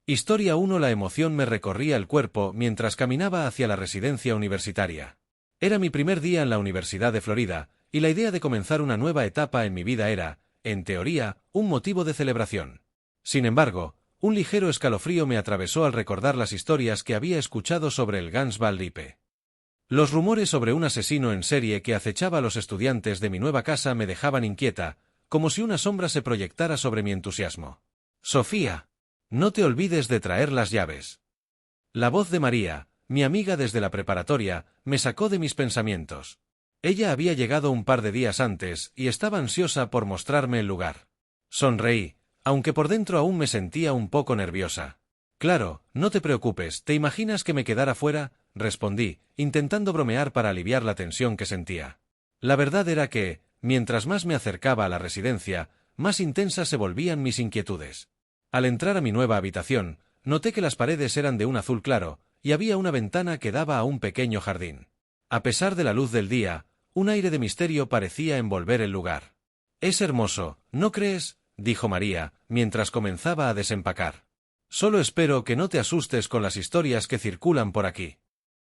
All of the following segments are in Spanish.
Historia 1. La emoción me recorría el cuerpo mientras caminaba hacia la residencia universitaria. Era mi primer día en la Universidad de Florida, y la idea de comenzar una nueva etapa en mi vida era, en teoría, un motivo de celebración. Sin embargo, un ligero escalofrío me atravesó al recordar las historias que había escuchado sobre el Guns Val Ripe. Los rumores sobre un asesino en serie que acechaba a los estudiantes de mi nueva casa me dejaban inquieta, como si una sombra se proyectara sobre mi entusiasmo. Sofía, no te olvides de traer las llaves. La voz de María, mi amiga desde la preparatoria, me sacó de mis pensamientos. Ella había llegado un par de días antes y estaba ansiosa por mostrarme el lugar. Sonreí, aunque por dentro aún me sentía un poco nerviosa. Claro, no te preocupes, ¿te imaginas que me quedara fuera?, respondí, intentando bromear para aliviar la tensión que sentía. La verdad era que, mientras más me acercaba a la residencia, más intensas se volvían mis inquietudes. Al entrar a mi nueva habitación, noté que las paredes eran de un azul claro, y había una ventana que daba a un pequeño jardín. A pesar de la luz del día, un aire de misterio parecía envolver el lugar. «Es hermoso, ¿no crees?», dijo María, mientras comenzaba a desempacar. «Solo espero que no te asustes con las historias que circulan por aquí».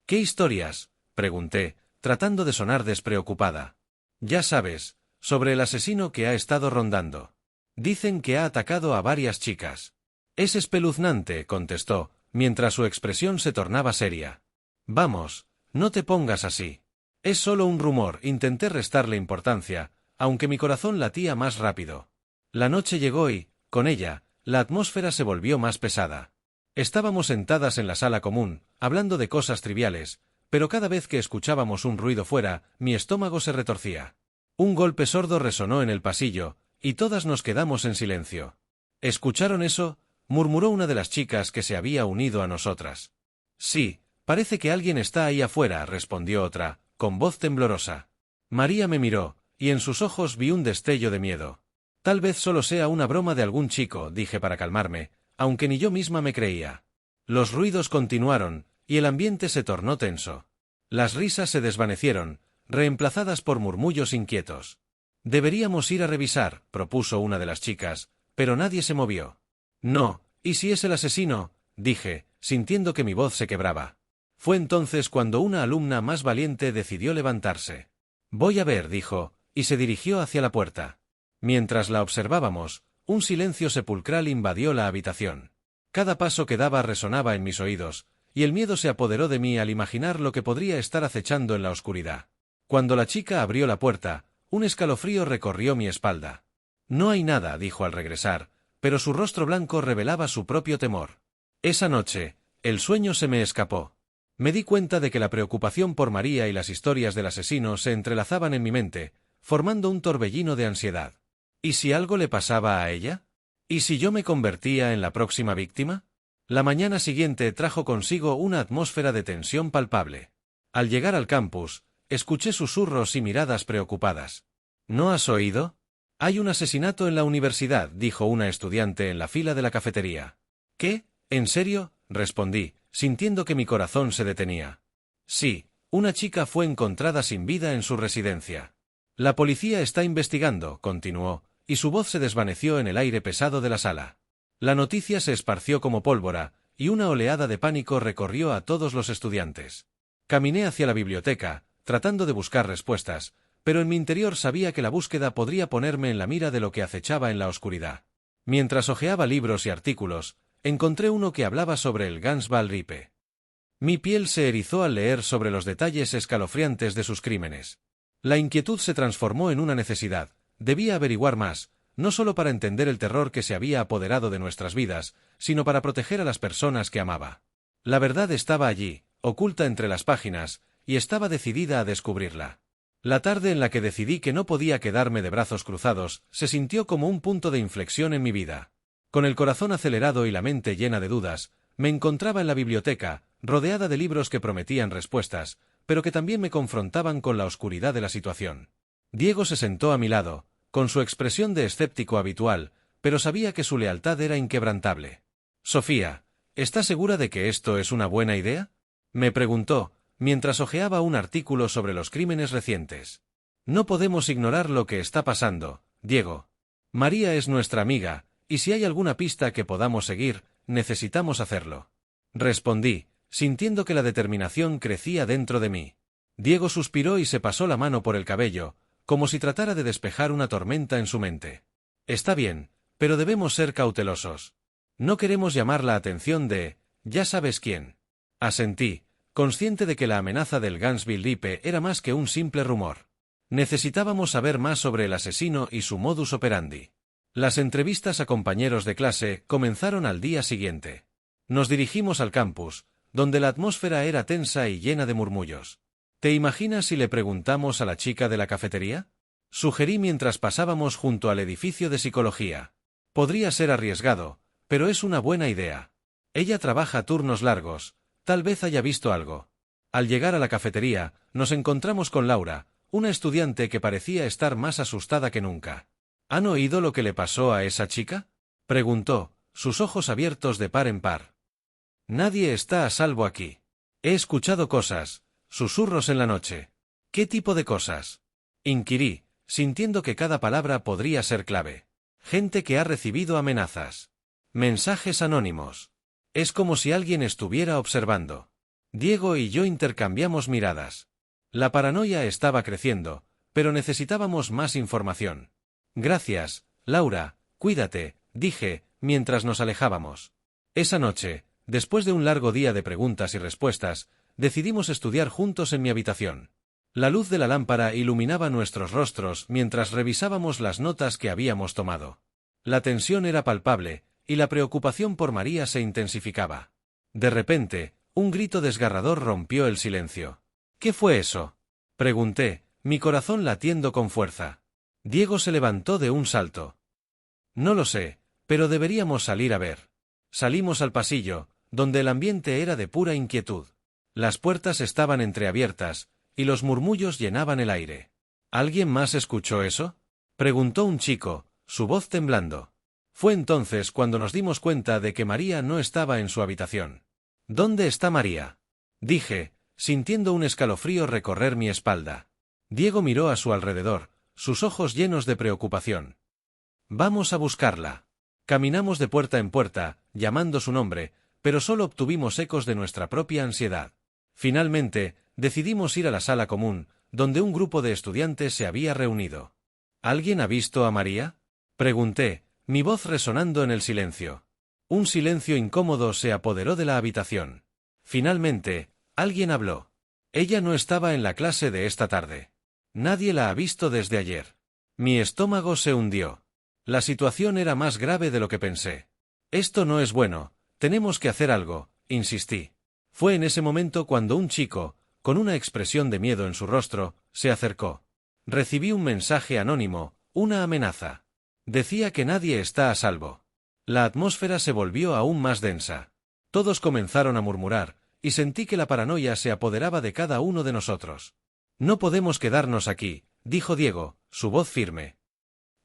«¿Qué historias?», pregunté, tratando de sonar despreocupada. «Ya sabes, sobre el asesino que ha estado rondando. Dicen que ha atacado a varias chicas». «Es espeluznante», contestó, mientras su expresión se tornaba seria. «Vamos, no te pongas así. Es solo un rumor», intenté restarle importancia, aunque mi corazón latía más rápido. La noche llegó y, con ella, la atmósfera se volvió más pesada. Estábamos sentadas en la sala común, hablando de cosas triviales, pero cada vez que escuchábamos un ruido fuera, mi estómago se retorcía. Un golpe sordo resonó en el pasillo, y todas nos quedamos en silencio. «¿Escucharon eso?», murmuró una de las chicas que se había unido a nosotras. «Sí, parece que alguien está ahí afuera», respondió otra, con voz temblorosa. María me miró, y en sus ojos vi un destello de miedo. «Tal vez solo sea una broma de algún chico», dije para calmarme, aunque ni yo misma me creía. Los ruidos continuaron, y el ambiente se tornó tenso. Las risas se desvanecieron, reemplazadas por murmullos inquietos. «Deberíamos ir a revisar», propuso una de las chicas, pero nadie se movió. «No, ¿y si es el asesino?», dije, sintiendo que mi voz se quebraba. Fue entonces cuando una alumna más valiente decidió levantarse. «Voy a ver», dijo, y se dirigió hacia la puerta. Mientras la observábamos, un silencio sepulcral invadió la habitación. Cada paso que daba resonaba en mis oídos, y el miedo se apoderó de mí al imaginar lo que podría estar acechando en la oscuridad. Cuando la chica abrió la puerta, un escalofrío recorrió mi espalda. «No hay nada», dijo al regresar, pero su rostro blanco revelaba su propio temor. Esa noche, el sueño se me escapó. Me di cuenta de que la preocupación por María y las historias del asesino se entrelazaban en mi mente, formando un torbellino de ansiedad. ¿Y si algo le pasaba a ella? ¿Y si yo me convertía en la próxima víctima? La mañana siguiente trajo consigo una atmósfera de tensión palpable. Al llegar al campus, escuché susurros y miradas preocupadas. «¿No has oído? Hay un asesinato en la universidad», dijo una estudiante en la fila de la cafetería. «¿Qué? ¿En serio?», respondí, sintiendo que mi corazón se detenía. «Sí, una chica fue encontrada sin vida en su residencia. La policía está investigando», continuó, y su voz se desvaneció en el aire pesado de la sala. La noticia se esparció como pólvora, y una oleada de pánico recorrió a todos los estudiantes. Caminé hacia la biblioteca, tratando de buscar respuestas, pero en mi interior sabía que la búsqueda podría ponerme en la mira de lo que acechaba en la oscuridad. Mientras hojeaba libros y artículos, encontré uno que hablaba sobre el Guns Val Ripe. Mi piel se erizó al leer sobre los detalles escalofriantes de sus crímenes. La inquietud se transformó en una necesidad. Debía averiguar más, no solo para entender el terror que se había apoderado de nuestras vidas, sino para proteger a las personas que amaba. La verdad estaba allí, oculta entre las páginas, y estaba decidida a descubrirla. La tarde en la que decidí que no podía quedarme de brazos cruzados, se sintió como un punto de inflexión en mi vida. Con el corazón acelerado y la mente llena de dudas, me encontraba en la biblioteca, rodeada de libros que prometían respuestas, pero que también me confrontaban con la oscuridad de la situación. Diego se sentó a mi lado, con su expresión de escéptico habitual, pero sabía que su lealtad era inquebrantable. «Sofía, ¿estás segura de que esto es una buena idea?», me preguntó, mientras hojeaba un artículo sobre los crímenes recientes. «No podemos ignorar lo que está pasando, Diego. María es nuestra amiga, y si hay alguna pista que podamos seguir, necesitamos hacerlo. Respondí, sintiendo que la determinación crecía dentro de mí. Diego suspiró y se pasó la mano por el cabello, como si tratara de despejar una tormenta en su mente. Está bien, pero debemos ser cautelosos. No queremos llamar la atención de, ya sabes quién. Asentí, consciente de que la amenaza del Gainesville Ripper era más que un simple rumor. Necesitábamos saber más sobre el asesino y su modus operandi. Las entrevistas a compañeros de clase comenzaron al día siguiente. Nos dirigimos al campus, donde la atmósfera era tensa y llena de murmullos. ¿Te imaginas si le preguntamos a la chica de la cafetería? Sugerí mientras pasábamos junto al edificio de psicología. Podría ser arriesgado, pero es una buena idea. Ella trabaja turnos largos, tal vez haya visto algo. Al llegar a la cafetería, nos encontramos con Laura, una estudiante que parecía estar más asustada que nunca. ¿Han oído lo que le pasó a esa chica?, preguntó, sus ojos abiertos de par en par. Nadie está a salvo aquí. He escuchado cosas, susurros en la noche. ¿Qué tipo de cosas?, inquirí, sintiendo que cada palabra podría ser clave. Gente que ha recibido amenazas. Mensajes anónimos. Es como si alguien estuviera observando. Diego y yo intercambiamos miradas. La paranoia estaba creciendo, pero necesitábamos más información. Gracias, Laura, cuídate, dije, mientras nos alejábamos. Esa noche, después de un largo día de preguntas y respuestas, decidimos estudiar juntos en mi habitación. La luz de la lámpara iluminaba nuestros rostros mientras revisábamos las notas que habíamos tomado. La tensión era palpable, y la preocupación por María se intensificaba. De repente, un grito desgarrador rompió el silencio. ¿Qué fue eso?, pregunté, mi corazón latiendo con fuerza. Diego se levantó de un salto. No lo sé, pero deberíamos salir a ver. Salimos al pasillo, donde el ambiente era de pura inquietud. Las puertas estaban entreabiertas, y los murmullos llenaban el aire. ¿Alguien más escuchó eso?, preguntó un chico, su voz temblando. Fue entonces cuando nos dimos cuenta de que María no estaba en su habitación. ¿Dónde está María?, dije, sintiendo un escalofrío recorrer mi espalda. Diego miró a su alrededor, sus ojos llenos de preocupación. Vamos a buscarla. Caminamos de puerta en puerta, llamando su nombre, pero solo obtuvimos ecos de nuestra propia ansiedad. Finalmente, decidimos ir a la sala común, donde un grupo de estudiantes se había reunido. ¿Alguien ha visto a María?, pregunté, mi voz resonando en el silencio. Un silencio incómodo se apoderó de la habitación. Finalmente, alguien habló. Ella no estaba en la clase de esta tarde. Nadie la ha visto desde ayer. Mi estómago se hundió. La situación era más grave de lo que pensé. Esto no es bueno, tenemos que hacer algo, insistí. Fue en ese momento cuando un chico, con una expresión de miedo en su rostro, se acercó. Recibí un mensaje anónimo, una amenaza. Decía que nadie está a salvo. La atmósfera se volvió aún más densa. Todos comenzaron a murmurar, y sentí que la paranoia se apoderaba de cada uno de nosotros. No podemos quedarnos aquí, dijo Diego, su voz firme.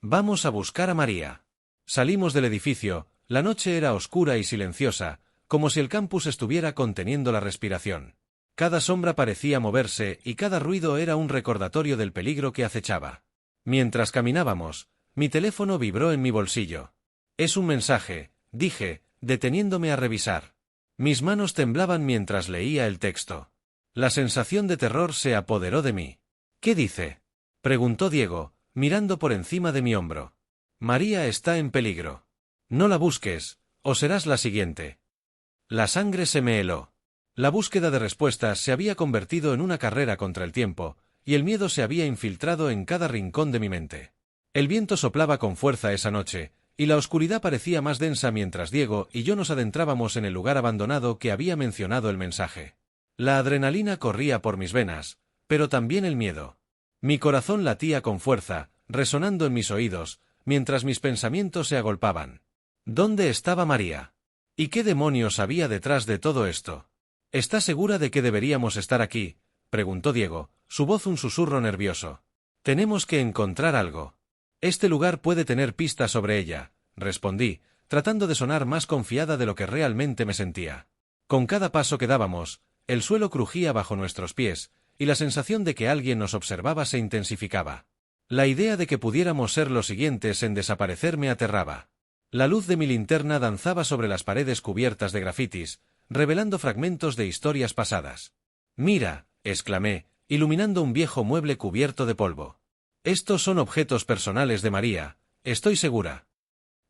Vamos a buscar a María. Salimos del edificio, la noche era oscura y silenciosa, como si el campus estuviera conteniendo la respiración. Cada sombra parecía moverse y cada ruido era un recordatorio del peligro que acechaba. Mientras caminábamos, mi teléfono vibró en mi bolsillo. Es un mensaje, dije, deteniéndome a revisar. Mis manos temblaban mientras leía el texto. La sensación de terror se apoderó de mí. ¿Qué dice?, preguntó Diego, mirando por encima de mi hombro. María está en peligro. No la busques, o serás la siguiente. La sangre se me heló. La búsqueda de respuestas se había convertido en una carrera contra el tiempo, y el miedo se había infiltrado en cada rincón de mi mente. El viento soplaba con fuerza esa noche, y la oscuridad parecía más densa mientras Diego y yo nos adentrábamos en el lugar abandonado que había mencionado el mensaje. La adrenalina corría por mis venas, pero también el miedo. Mi corazón latía con fuerza, resonando en mis oídos, mientras mis pensamientos se agolpaban. ¿Dónde estaba María? ¿Y qué demonios había detrás de todo esto? ¿Estás segura de que deberíamos estar aquí?, preguntó Diego, su voz un susurro nervioso. Tenemos que encontrar algo. Este lugar puede tener pistas sobre ella, respondí, tratando de sonar más confiada de lo que realmente me sentía. Con cada paso que dábamos, el suelo crujía bajo nuestros pies, y la sensación de que alguien nos observaba se intensificaba. La idea de que pudiéramos ser los siguientes en desaparecer me aterraba. La luz de mi linterna danzaba sobre las paredes cubiertas de grafitis, revelando fragmentos de historias pasadas. «Mira», exclamé, iluminando un viejo mueble cubierto de polvo. «Estos son objetos personales de María, estoy segura».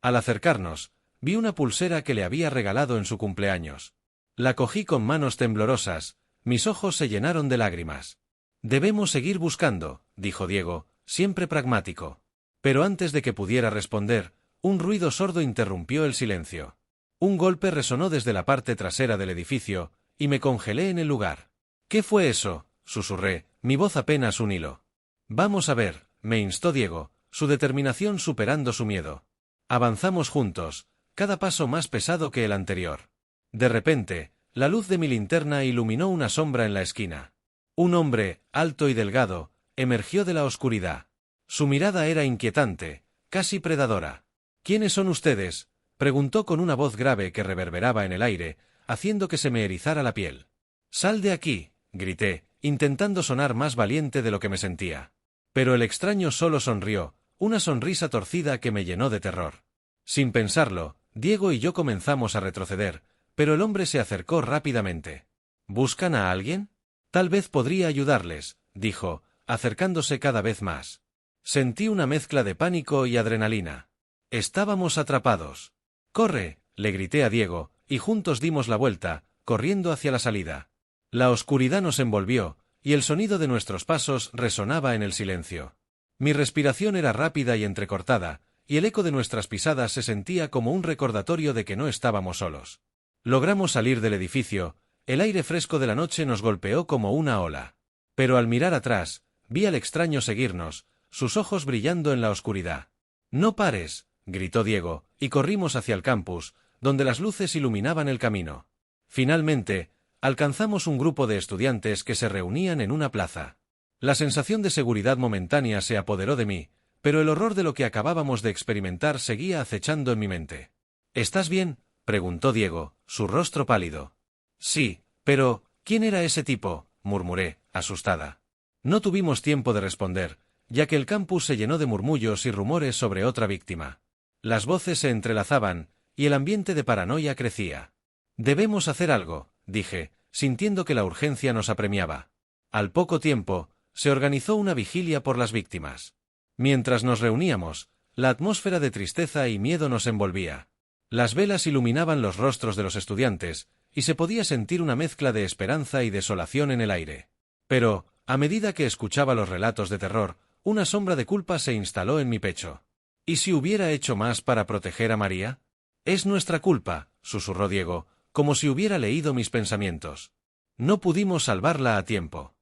Al acercarnos, vi una pulsera que le había regalado en su cumpleaños. La cogí con manos temblorosas, mis ojos se llenaron de lágrimas. «Debemos seguir buscando», dijo Diego, siempre pragmático. Pero antes de que pudiera responder, un ruido sordo interrumpió el silencio. Un golpe resonó desde la parte trasera del edificio, y me congelé en el lugar. «¿Qué fue eso?», susurré, mi voz apenas un hilo. «Vamos a ver», me instó Diego, su determinación superando su miedo. Avanzamos juntos, cada paso más pesado que el anterior. De repente, la luz de mi linterna iluminó una sombra en la esquina. Un hombre, alto y delgado, emergió de la oscuridad. Su mirada era inquietante, casi predadora. «¿Quiénes son ustedes?», preguntó con una voz grave que reverberaba en el aire, haciendo que se me erizara la piel. «Sal de aquí», grité, intentando sonar más valiente de lo que me sentía. Pero el extraño solo sonrió, una sonrisa torcida que me llenó de terror. Sin pensarlo, Diego y yo comenzamos a retroceder, pero el hombre se acercó rápidamente. «¿Buscan a alguien? Tal vez podría ayudarles», dijo, acercándose cada vez más. Sentí una mezcla de pánico y adrenalina. Estábamos atrapados. «¡Corre!», le grité a Diego, y juntos dimos la vuelta, corriendo hacia la salida. La oscuridad nos envolvió, y el sonido de nuestros pasos resonaba en el silencio. Mi respiración era rápida y entrecortada, y el eco de nuestras pisadas se sentía como un recordatorio de que no estábamos solos. Logramos salir del edificio, el aire fresco de la noche nos golpeó como una ola. Pero al mirar atrás, vi al extraño seguirnos, sus ojos brillando en la oscuridad. «¡No pares!», gritó Diego, y corrimos hacia el campus, donde las luces iluminaban el camino. Finalmente, alcanzamos un grupo de estudiantes que se reunían en una plaza. La sensación de seguridad momentánea se apoderó de mí, pero el horror de lo que acabábamos de experimentar seguía acechando en mi mente. «¿Estás bien?», preguntó Diego, su rostro pálido. «Sí, pero, ¿quién era ese tipo?», murmuré, asustada. No tuvimos tiempo de responder, ya que el campus se llenó de murmullos y rumores sobre otra víctima. Las voces se entrelazaban, y el ambiente de paranoia crecía. «Debemos hacer algo», dije, sintiendo que la urgencia nos apremiaba. Al poco tiempo, se organizó una vigilia por las víctimas. Mientras nos reuníamos, la atmósfera de tristeza y miedo nos envolvía. Las velas iluminaban los rostros de los estudiantes, y se podía sentir una mezcla de esperanza y desolación en el aire. Pero, a medida que escuchaba los relatos de terror, una sombra de culpa se instaló en mi pecho. ¿Y si hubiera hecho más para proteger a María? «Es nuestra culpa», susurró Diego, como si hubiera leído mis pensamientos. «No pudimos salvarla a tiempo».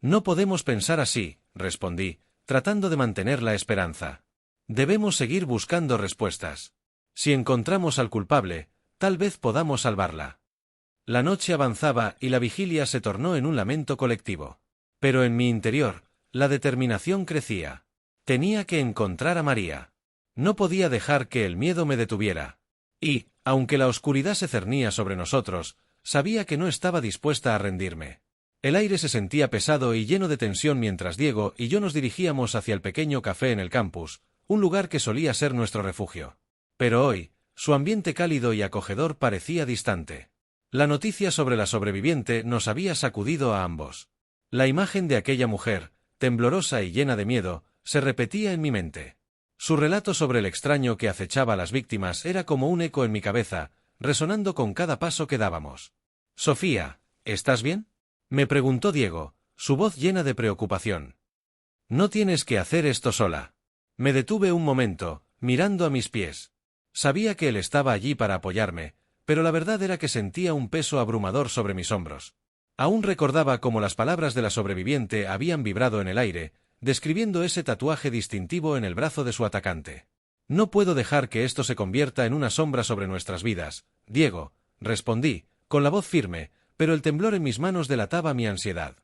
«No podemos pensar así», respondí, tratando de mantener la esperanza. «Debemos seguir buscando respuestas. Si encontramos al culpable, tal vez podamos salvarla». La noche avanzaba y la vigilia se tornó en un lamento colectivo. Pero en mi interior, la determinación crecía. Tenía que encontrar a María. No podía dejar que el miedo me detuviera. Y, aunque la oscuridad se cernía sobre nosotros, sabía que no estaba dispuesta a rendirme. El aire se sentía pesado y lleno de tensión mientras Diego y yo nos dirigíamos hacia el pequeño café en el campus, un lugar que solía ser nuestro refugio. Pero hoy, su ambiente cálido y acogedor parecía distante. La noticia sobre la sobreviviente nos había sacudido a ambos. La imagen de aquella mujer, temblorosa y llena de miedo, se repetía en mi mente. Su relato sobre el extraño que acechaba a las víctimas era como un eco en mi cabeza, resonando con cada paso que dábamos. «Sofía, ¿estás bien?», me preguntó Diego, su voz llena de preocupación. «No tienes que hacer esto sola». Me detuve un momento, mirando a mis pies. Sabía que él estaba allí para apoyarme, pero la verdad era que sentía un peso abrumador sobre mis hombros. Aún recordaba cómo las palabras de la sobreviviente habían vibrado en el aire, describiendo ese tatuaje distintivo en el brazo de su atacante. «No puedo dejar que esto se convierta en una sombra sobre nuestras vidas, Diego», respondí, con la voz firme, pero el temblor en mis manos delataba mi ansiedad.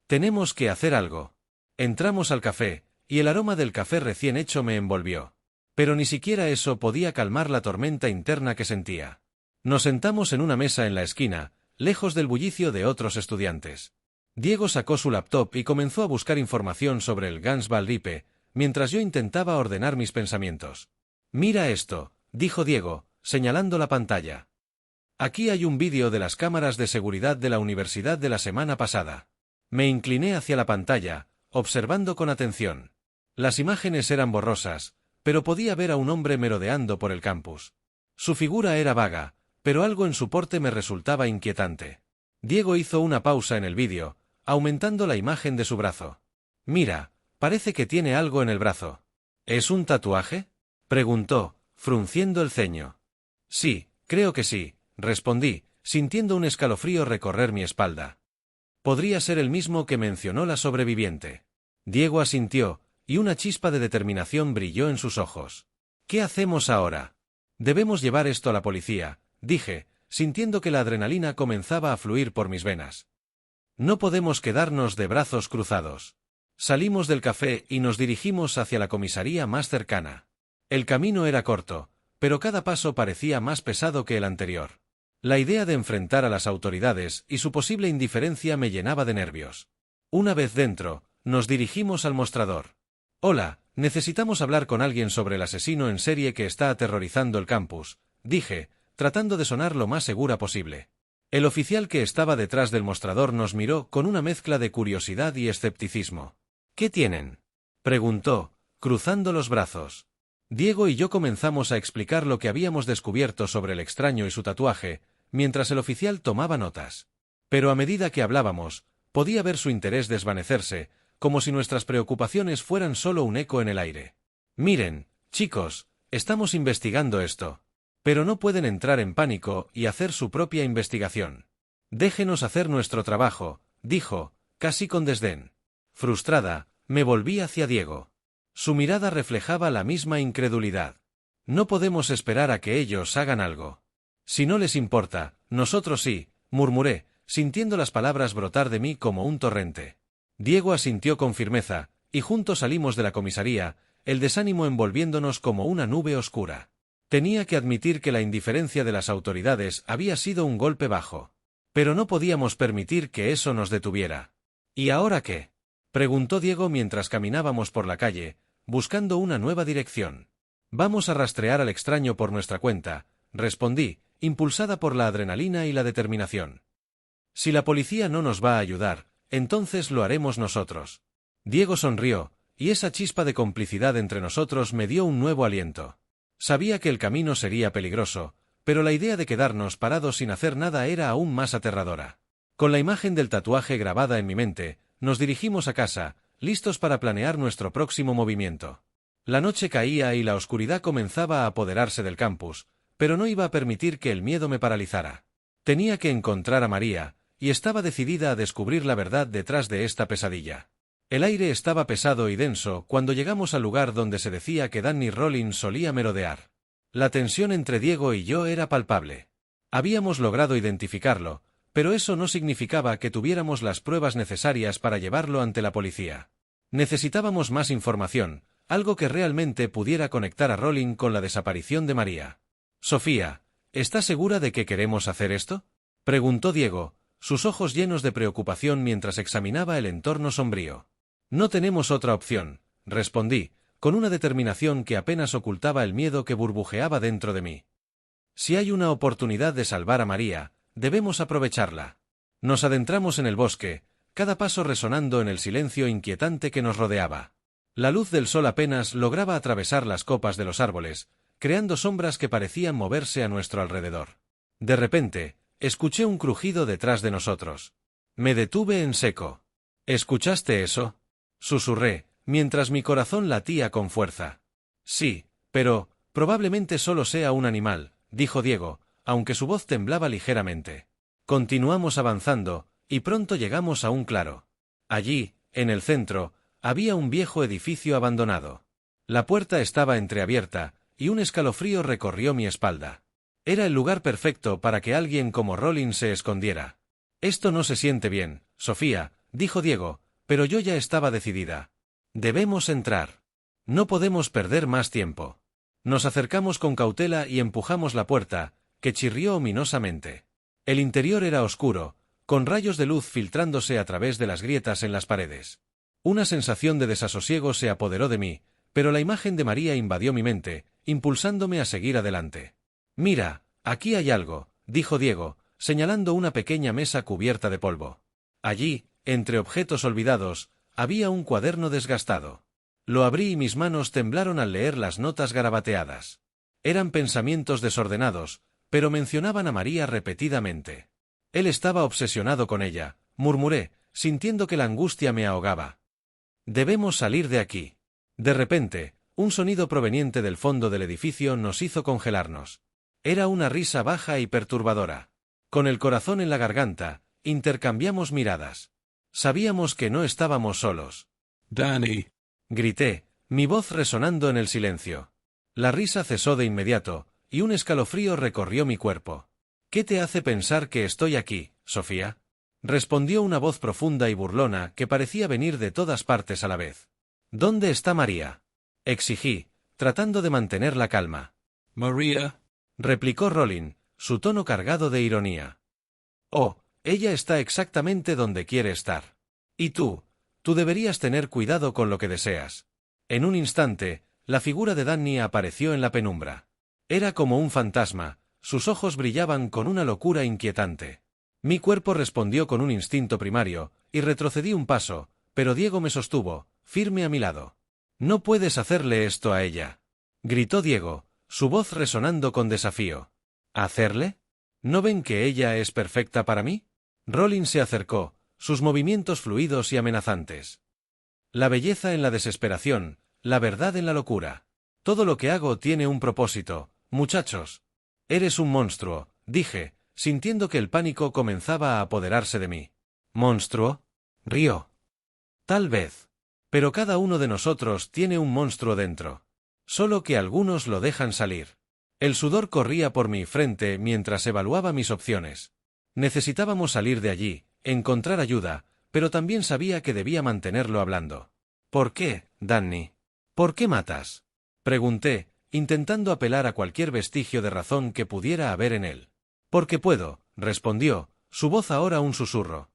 «Tenemos que hacer algo». Entramos al café, y el aroma del café recién hecho me envolvió. Pero ni siquiera eso podía calmar la tormenta interna que sentía. Nos sentamos en una mesa en la esquina, lejos del bullicio de otros estudiantes. Diego sacó su laptop y comenzó a buscar información sobre el Gans Valripe, mientras yo intentaba ordenar mis pensamientos. «Mira esto», dijo Diego, señalando la pantalla. Aquí hay un vídeo de las cámaras de seguridad de la universidad de la semana pasada. Me incliné hacia la pantalla, observando con atención. Las imágenes eran borrosas, pero podía ver a un hombre merodeando por el campus. Su figura era vaga, pero algo en su porte me resultaba inquietante. Diego hizo una pausa en el vídeo, aumentando la imagen de su brazo. Mira, parece que tiene algo en el brazo. ¿Es un tatuaje?, preguntó, frunciendo el ceño. Sí, creo que sí, respondí, sintiendo un escalofrío recorrer mi espalda. Podría ser el mismo que mencionó la sobreviviente. Diego asintió, y una chispa de determinación brilló en sus ojos. ¿Qué hacemos ahora? Debemos llevar esto a la policía, dije, sintiendo que la adrenalina comenzaba a fluir por mis venas. No podemos quedarnos de brazos cruzados. Salimos del café y nos dirigimos hacia la comisaría más cercana. El camino era corto, pero cada paso parecía más pesado que el anterior. La idea de enfrentar a las autoridades y su posible indiferencia me llenaba de nervios. Una vez dentro, nos dirigimos al mostrador. Hola, necesitamos hablar con alguien sobre el asesino en serie que está aterrorizando el campus, dije, tratando de sonar lo más segura posible. El oficial que estaba detrás del mostrador nos miró con una mezcla de curiosidad y escepticismo. ¿Qué tienen?, preguntó, cruzando los brazos. Diego y yo comenzamos a explicar lo que habíamos descubierto sobre el extraño y su tatuaje, mientras el oficial tomaba notas. Pero a medida que hablábamos, podía ver su interés desvanecerse, como si nuestras preocupaciones fueran solo un eco en el aire. Miren, chicos, estamos investigando esto. Pero no pueden entrar en pánico y hacer su propia investigación. Déjenos hacer nuestro trabajo, dijo, casi con desdén. Frustrada, me volví hacia Diego. Su mirada reflejaba la misma incredulidad. No podemos esperar a que ellos hagan algo. Si no les importa, nosotros sí, murmuré, sintiendo las palabras brotar de mí como un torrente. Diego asintió con firmeza, y juntos salimos de la comisaría, el desánimo envolviéndonos como una nube oscura. Tenía que admitir que la indiferencia de las autoridades había sido un golpe bajo. Pero no podíamos permitir que eso nos detuviera. ¿Y ahora qué?, preguntó Diego mientras caminábamos por la calle, buscando una nueva dirección. Vamos a rastrear al extraño por nuestra cuenta, respondí, impulsada por la adrenalina y la determinación. Si la policía no nos va a ayudar, entonces lo haremos nosotros. Diego sonrió, y esa chispa de complicidad entre nosotros me dio un nuevo aliento. Sabía que el camino sería peligroso, pero la idea de quedarnos parados sin hacer nada era aún más aterradora. Con la imagen del tatuaje grabada en mi mente, nos dirigimos a casa, listos para planear nuestro próximo movimiento. La noche caía y la oscuridad comenzaba a apoderarse del campus, pero no iba a permitir que el miedo me paralizara. Tenía que encontrar a María, y estaba decidida a descubrir la verdad detrás de esta pesadilla. El aire estaba pesado y denso cuando llegamos al lugar donde se decía que Danny Rollins solía merodear. La tensión entre Diego y yo era palpable. Habíamos logrado identificarlo, pero eso no significaba que tuviéramos las pruebas necesarias para llevarlo ante la policía. Necesitábamos más información, algo que realmente pudiera conectar a Rollins con la desaparición de María. Sofía, ¿estás segura de que queremos hacer esto?, preguntó Diego, sus ojos llenos de preocupación mientras examinaba el entorno sombrío. No tenemos otra opción, respondí, con una determinación que apenas ocultaba el miedo que burbujeaba dentro de mí. Si hay una oportunidad de salvar a María, debemos aprovecharla. Nos adentramos en el bosque, cada paso resonando en el silencio inquietante que nos rodeaba. La luz del sol apenas lograba atravesar las copas de los árboles, creando sombras que parecían moverse a nuestro alrededor. De repente, escuché un crujido detrás de nosotros. Me detuve en seco. ¿Escuchaste eso?, susurré, mientras mi corazón latía con fuerza. Sí, pero probablemente solo sea un animal, dijo Diego, aunque su voz temblaba ligeramente. Continuamos avanzando, y pronto llegamos a un claro. Allí, en el centro, había un viejo edificio abandonado. La puerta estaba entreabierta, y un escalofrío recorrió mi espalda. Era el lugar perfecto para que alguien como Rollins se escondiera. Esto no se siente bien, Sofía, dijo Diego, pero yo ya estaba decidida. Debemos entrar. No podemos perder más tiempo. Nos acercamos con cautela y empujamos la puerta, que chirrió ominosamente. El interior era oscuro, con rayos de luz filtrándose a través de las grietas en las paredes. Una sensación de desasosiego se apoderó de mí, pero la imagen de María invadió mi mente, impulsándome a seguir adelante. Mira, aquí hay algo, dijo Diego, señalando una pequeña mesa cubierta de polvo. Allí, entre objetos olvidados, había un cuaderno desgastado. Lo abrí y mis manos temblaron al leer las notas garabateadas. Eran pensamientos desordenados, pero mencionaban a María repetidamente. Él estaba obsesionado con ella, murmuré, sintiendo que la angustia me ahogaba. Debemos salir de aquí. De repente, un sonido proveniente del fondo del edificio nos hizo congelarnos. Era una risa baja y perturbadora. Con el corazón en la garganta, intercambiamos miradas. Sabíamos que no estábamos solos. Danny, Grité, mi voz resonando en el silencio. La risa cesó de inmediato, y un escalofrío recorrió mi cuerpo. ¿Qué te hace pensar que estoy aquí, Sofía? Respondió una voz profunda y burlona que parecía venir de todas partes a la vez. ¿Dónde está María? Exigí, tratando de mantener la calma. Maria, Replicó Rolin, su tono cargado de ironía. Oh, ella está exactamente donde quiere estar. Y tú deberías tener cuidado con lo que deseas. En un instante, la figura de Danny apareció en la penumbra. Era como un fantasma, sus ojos brillaban con una locura inquietante. Mi cuerpo respondió con un instinto primario, y retrocedí un paso, pero Diego me sostuvo, firme a mi lado. «No puedes hacerle esto a ella», gritó Diego, su voz resonando con desafío. ¿Hacerle? ¿No ven que ella es perfecta para mí? Rolin se acercó, sus movimientos fluidos y amenazantes. La belleza en la desesperación, la verdad en la locura. Todo lo que hago tiene un propósito, muchachos. Eres un monstruo, dije, sintiendo que el pánico comenzaba a apoderarse de mí. ¿Monstruo? Rió. Tal vez. Pero cada uno de nosotros tiene un monstruo dentro. Solo que algunos lo dejan salir. El sudor corría por mi frente mientras evaluaba mis opciones. Necesitábamos salir de allí, encontrar ayuda, pero también sabía que debía mantenerlo hablando. ¿Por qué, Danny? ¿Por qué matas? Pregunté, intentando apelar a cualquier vestigio de razón que pudiera haber en él. Porque puedo, respondió, su voz ahora un susurro.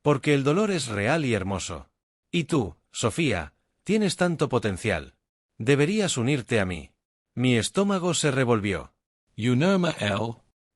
Porque el dolor es real y hermoso. Y tú, Sofía, tienes tanto potencial. Deberías unirte a mí. Mi estómago se revolvió. El.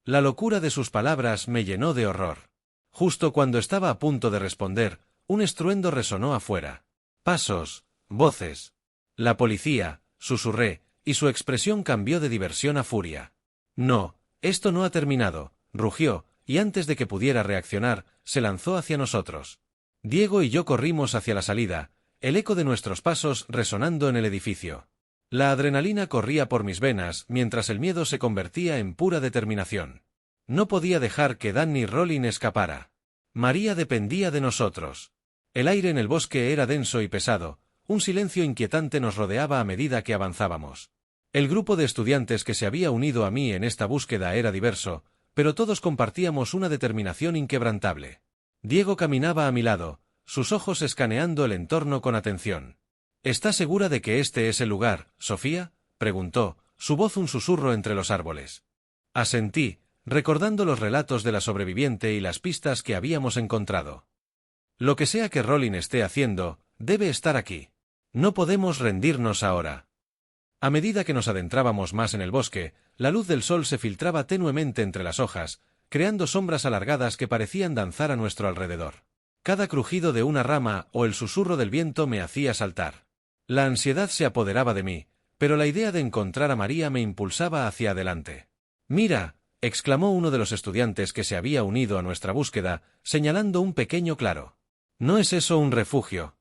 La locura de sus palabras me llenó de horror. Justo cuando estaba a punto de responder, un estruendo resonó afuera. Pasos, voces. La policía, susurré, y su expresión cambió de diversión a furia. No, esto no ha terminado, rugió, y antes de que pudiera reaccionar, se lanzó hacia nosotros. Diego y yo corrimos hacia la salida, el eco de nuestros pasos resonando en el edificio. La adrenalina corría por mis venas mientras el miedo se convertía en pura determinación. No podía dejar que Danny Rolin escapara. María dependía de nosotros. El aire en el bosque era denso y pesado, un silencio inquietante nos rodeaba a medida que avanzábamos. El grupo de estudiantes que se había unido a mí en esta búsqueda era diverso, pero todos compartíamos una determinación inquebrantable. Diego caminaba a mi lado, sus ojos escaneando el entorno con atención. ¿Estás segura de que este es el lugar, Sofía?, preguntó, su voz un susurro entre los árboles. Asentí, recordando los relatos de la sobreviviente y las pistas que habíamos encontrado. Lo que sea que Rolin esté haciendo, debe estar aquí. No podemos rendirnos ahora. A medida que nos adentrábamos más en el bosque, la luz del sol se filtraba tenuemente entre las hojas, creando sombras alargadas que parecían danzar a nuestro alrededor. Cada crujido de una rama o el susurro del viento me hacía saltar. La ansiedad se apoderaba de mí, pero la idea de encontrar a María me impulsaba hacia adelante. «Mira», exclamó uno de los estudiantes que se había unido a nuestra búsqueda, señalando un pequeño claro. «¿No es eso un refugio?»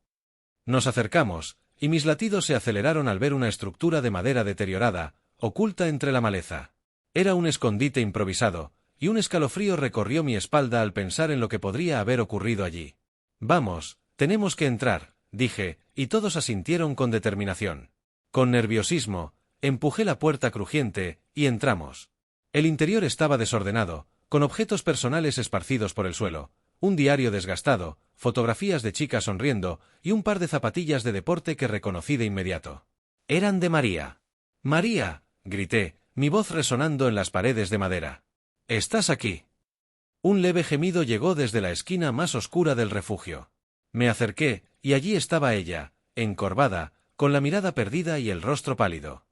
Nos acercamos, y mis latidos se aceleraron al ver una estructura de madera deteriorada, oculta entre la maleza. Era un escondite improvisado, y un escalofrío recorrió mi espalda al pensar en lo que podría haber ocurrido allí. «Vamos, tenemos que entrar», dije, y todos asintieron con determinación. Con nerviosismo, empujé la puerta crujiente, y entramos. El interior estaba desordenado, con objetos personales esparcidos por el suelo, un diario desgastado, fotografías de chicas sonriendo, y un par de zapatillas de deporte que reconocí de inmediato. Eran de María. «María», grité, mi voz resonando en las paredes de madera. «¿Estás aquí?» Un leve gemido llegó desde la esquina más oscura del refugio. Me acerqué, y allí estaba ella, encorvada, con la mirada perdida y el rostro pálido.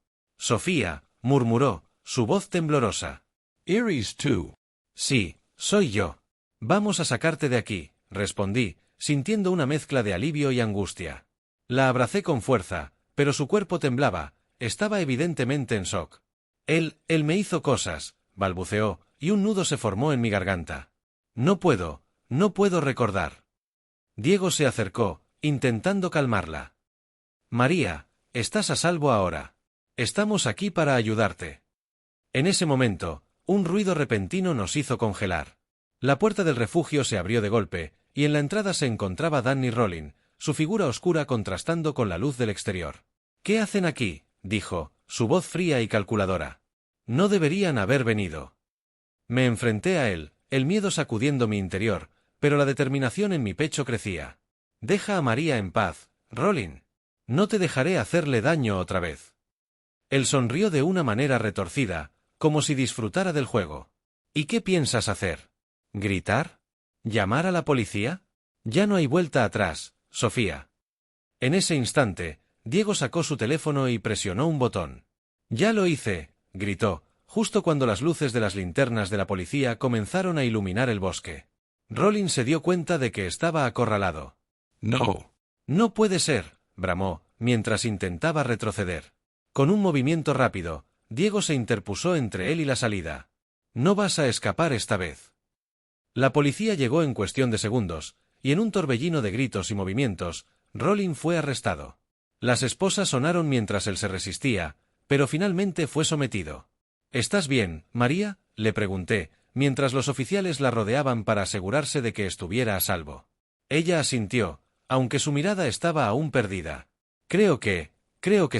Sofía, murmuró, su voz temblorosa. Erie's too. Sí, soy yo. Vamos a sacarte de aquí, respondí, sintiendo una mezcla de alivio y angustia. La abracé con fuerza, pero su cuerpo temblaba, estaba evidentemente en shock. Él me hizo cosas, balbuceó, y un nudo se formó en mi garganta. No puedo recordar. Diego se acercó, intentando calmarla. María, estás a salvo ahora. Estamos aquí para ayudarte. En ese momento, un ruido repentino nos hizo congelar. La puerta del refugio se abrió de golpe, y en la entrada se encontraba Danny Rolin, su figura oscura contrastando con la luz del exterior. ¿Qué hacen aquí?, dijo, su voz fría y calculadora. No deberían haber venido. Me enfrenté a él, el miedo sacudiendo mi interior, pero la determinación en mi pecho crecía. Deja a María en paz, Rolin. No te dejaré hacerle daño otra vez. Él sonrió de una manera retorcida, como si disfrutara del juego. ¿Y qué piensas hacer? ¿Gritar? ¿Llamar a la policía? Ya no hay vuelta atrás, Sofía. En ese instante, Diego sacó su teléfono y presionó un botón. Ya lo hice, gritó, justo cuando las luces de las linternas de la policía comenzaron a iluminar el bosque. Rolin se dio cuenta de que estaba acorralado. No. No puede ser, bramó, mientras intentaba retroceder. Con un movimiento rápido, Diego se interpuso entre él y la salida. No vas a escapar esta vez. La policía llegó en cuestión de segundos, y en un torbellino de gritos y movimientos, Rolin fue arrestado. Las esposas sonaron mientras él se resistía, pero finalmente fue sometido. ¿Estás bien, María?, le pregunté, mientras los oficiales la rodeaban para asegurarse de que estuviera a salvo. Ella asintió, aunque su mirada estaba aún perdida. Creo que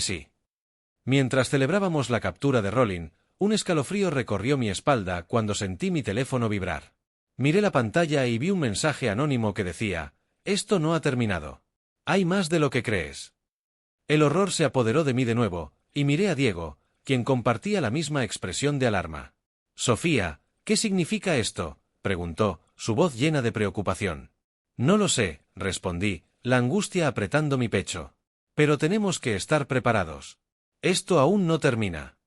sí. Mientras celebrábamos la captura de Rolin, un escalofrío recorrió mi espalda cuando sentí mi teléfono vibrar. Miré la pantalla y vi un mensaje anónimo que decía: «Esto no ha terminado. Hay más de lo que crees». El horror se apoderó de mí de nuevo, y miré a Diego, quien compartía la misma expresión de alarma. «Sofía, ¿qué significa esto?», preguntó, su voz llena de preocupación. «No lo sé», respondí, la angustia apretando mi pecho. «Pero tenemos que estar preparados. Esto aún no termina».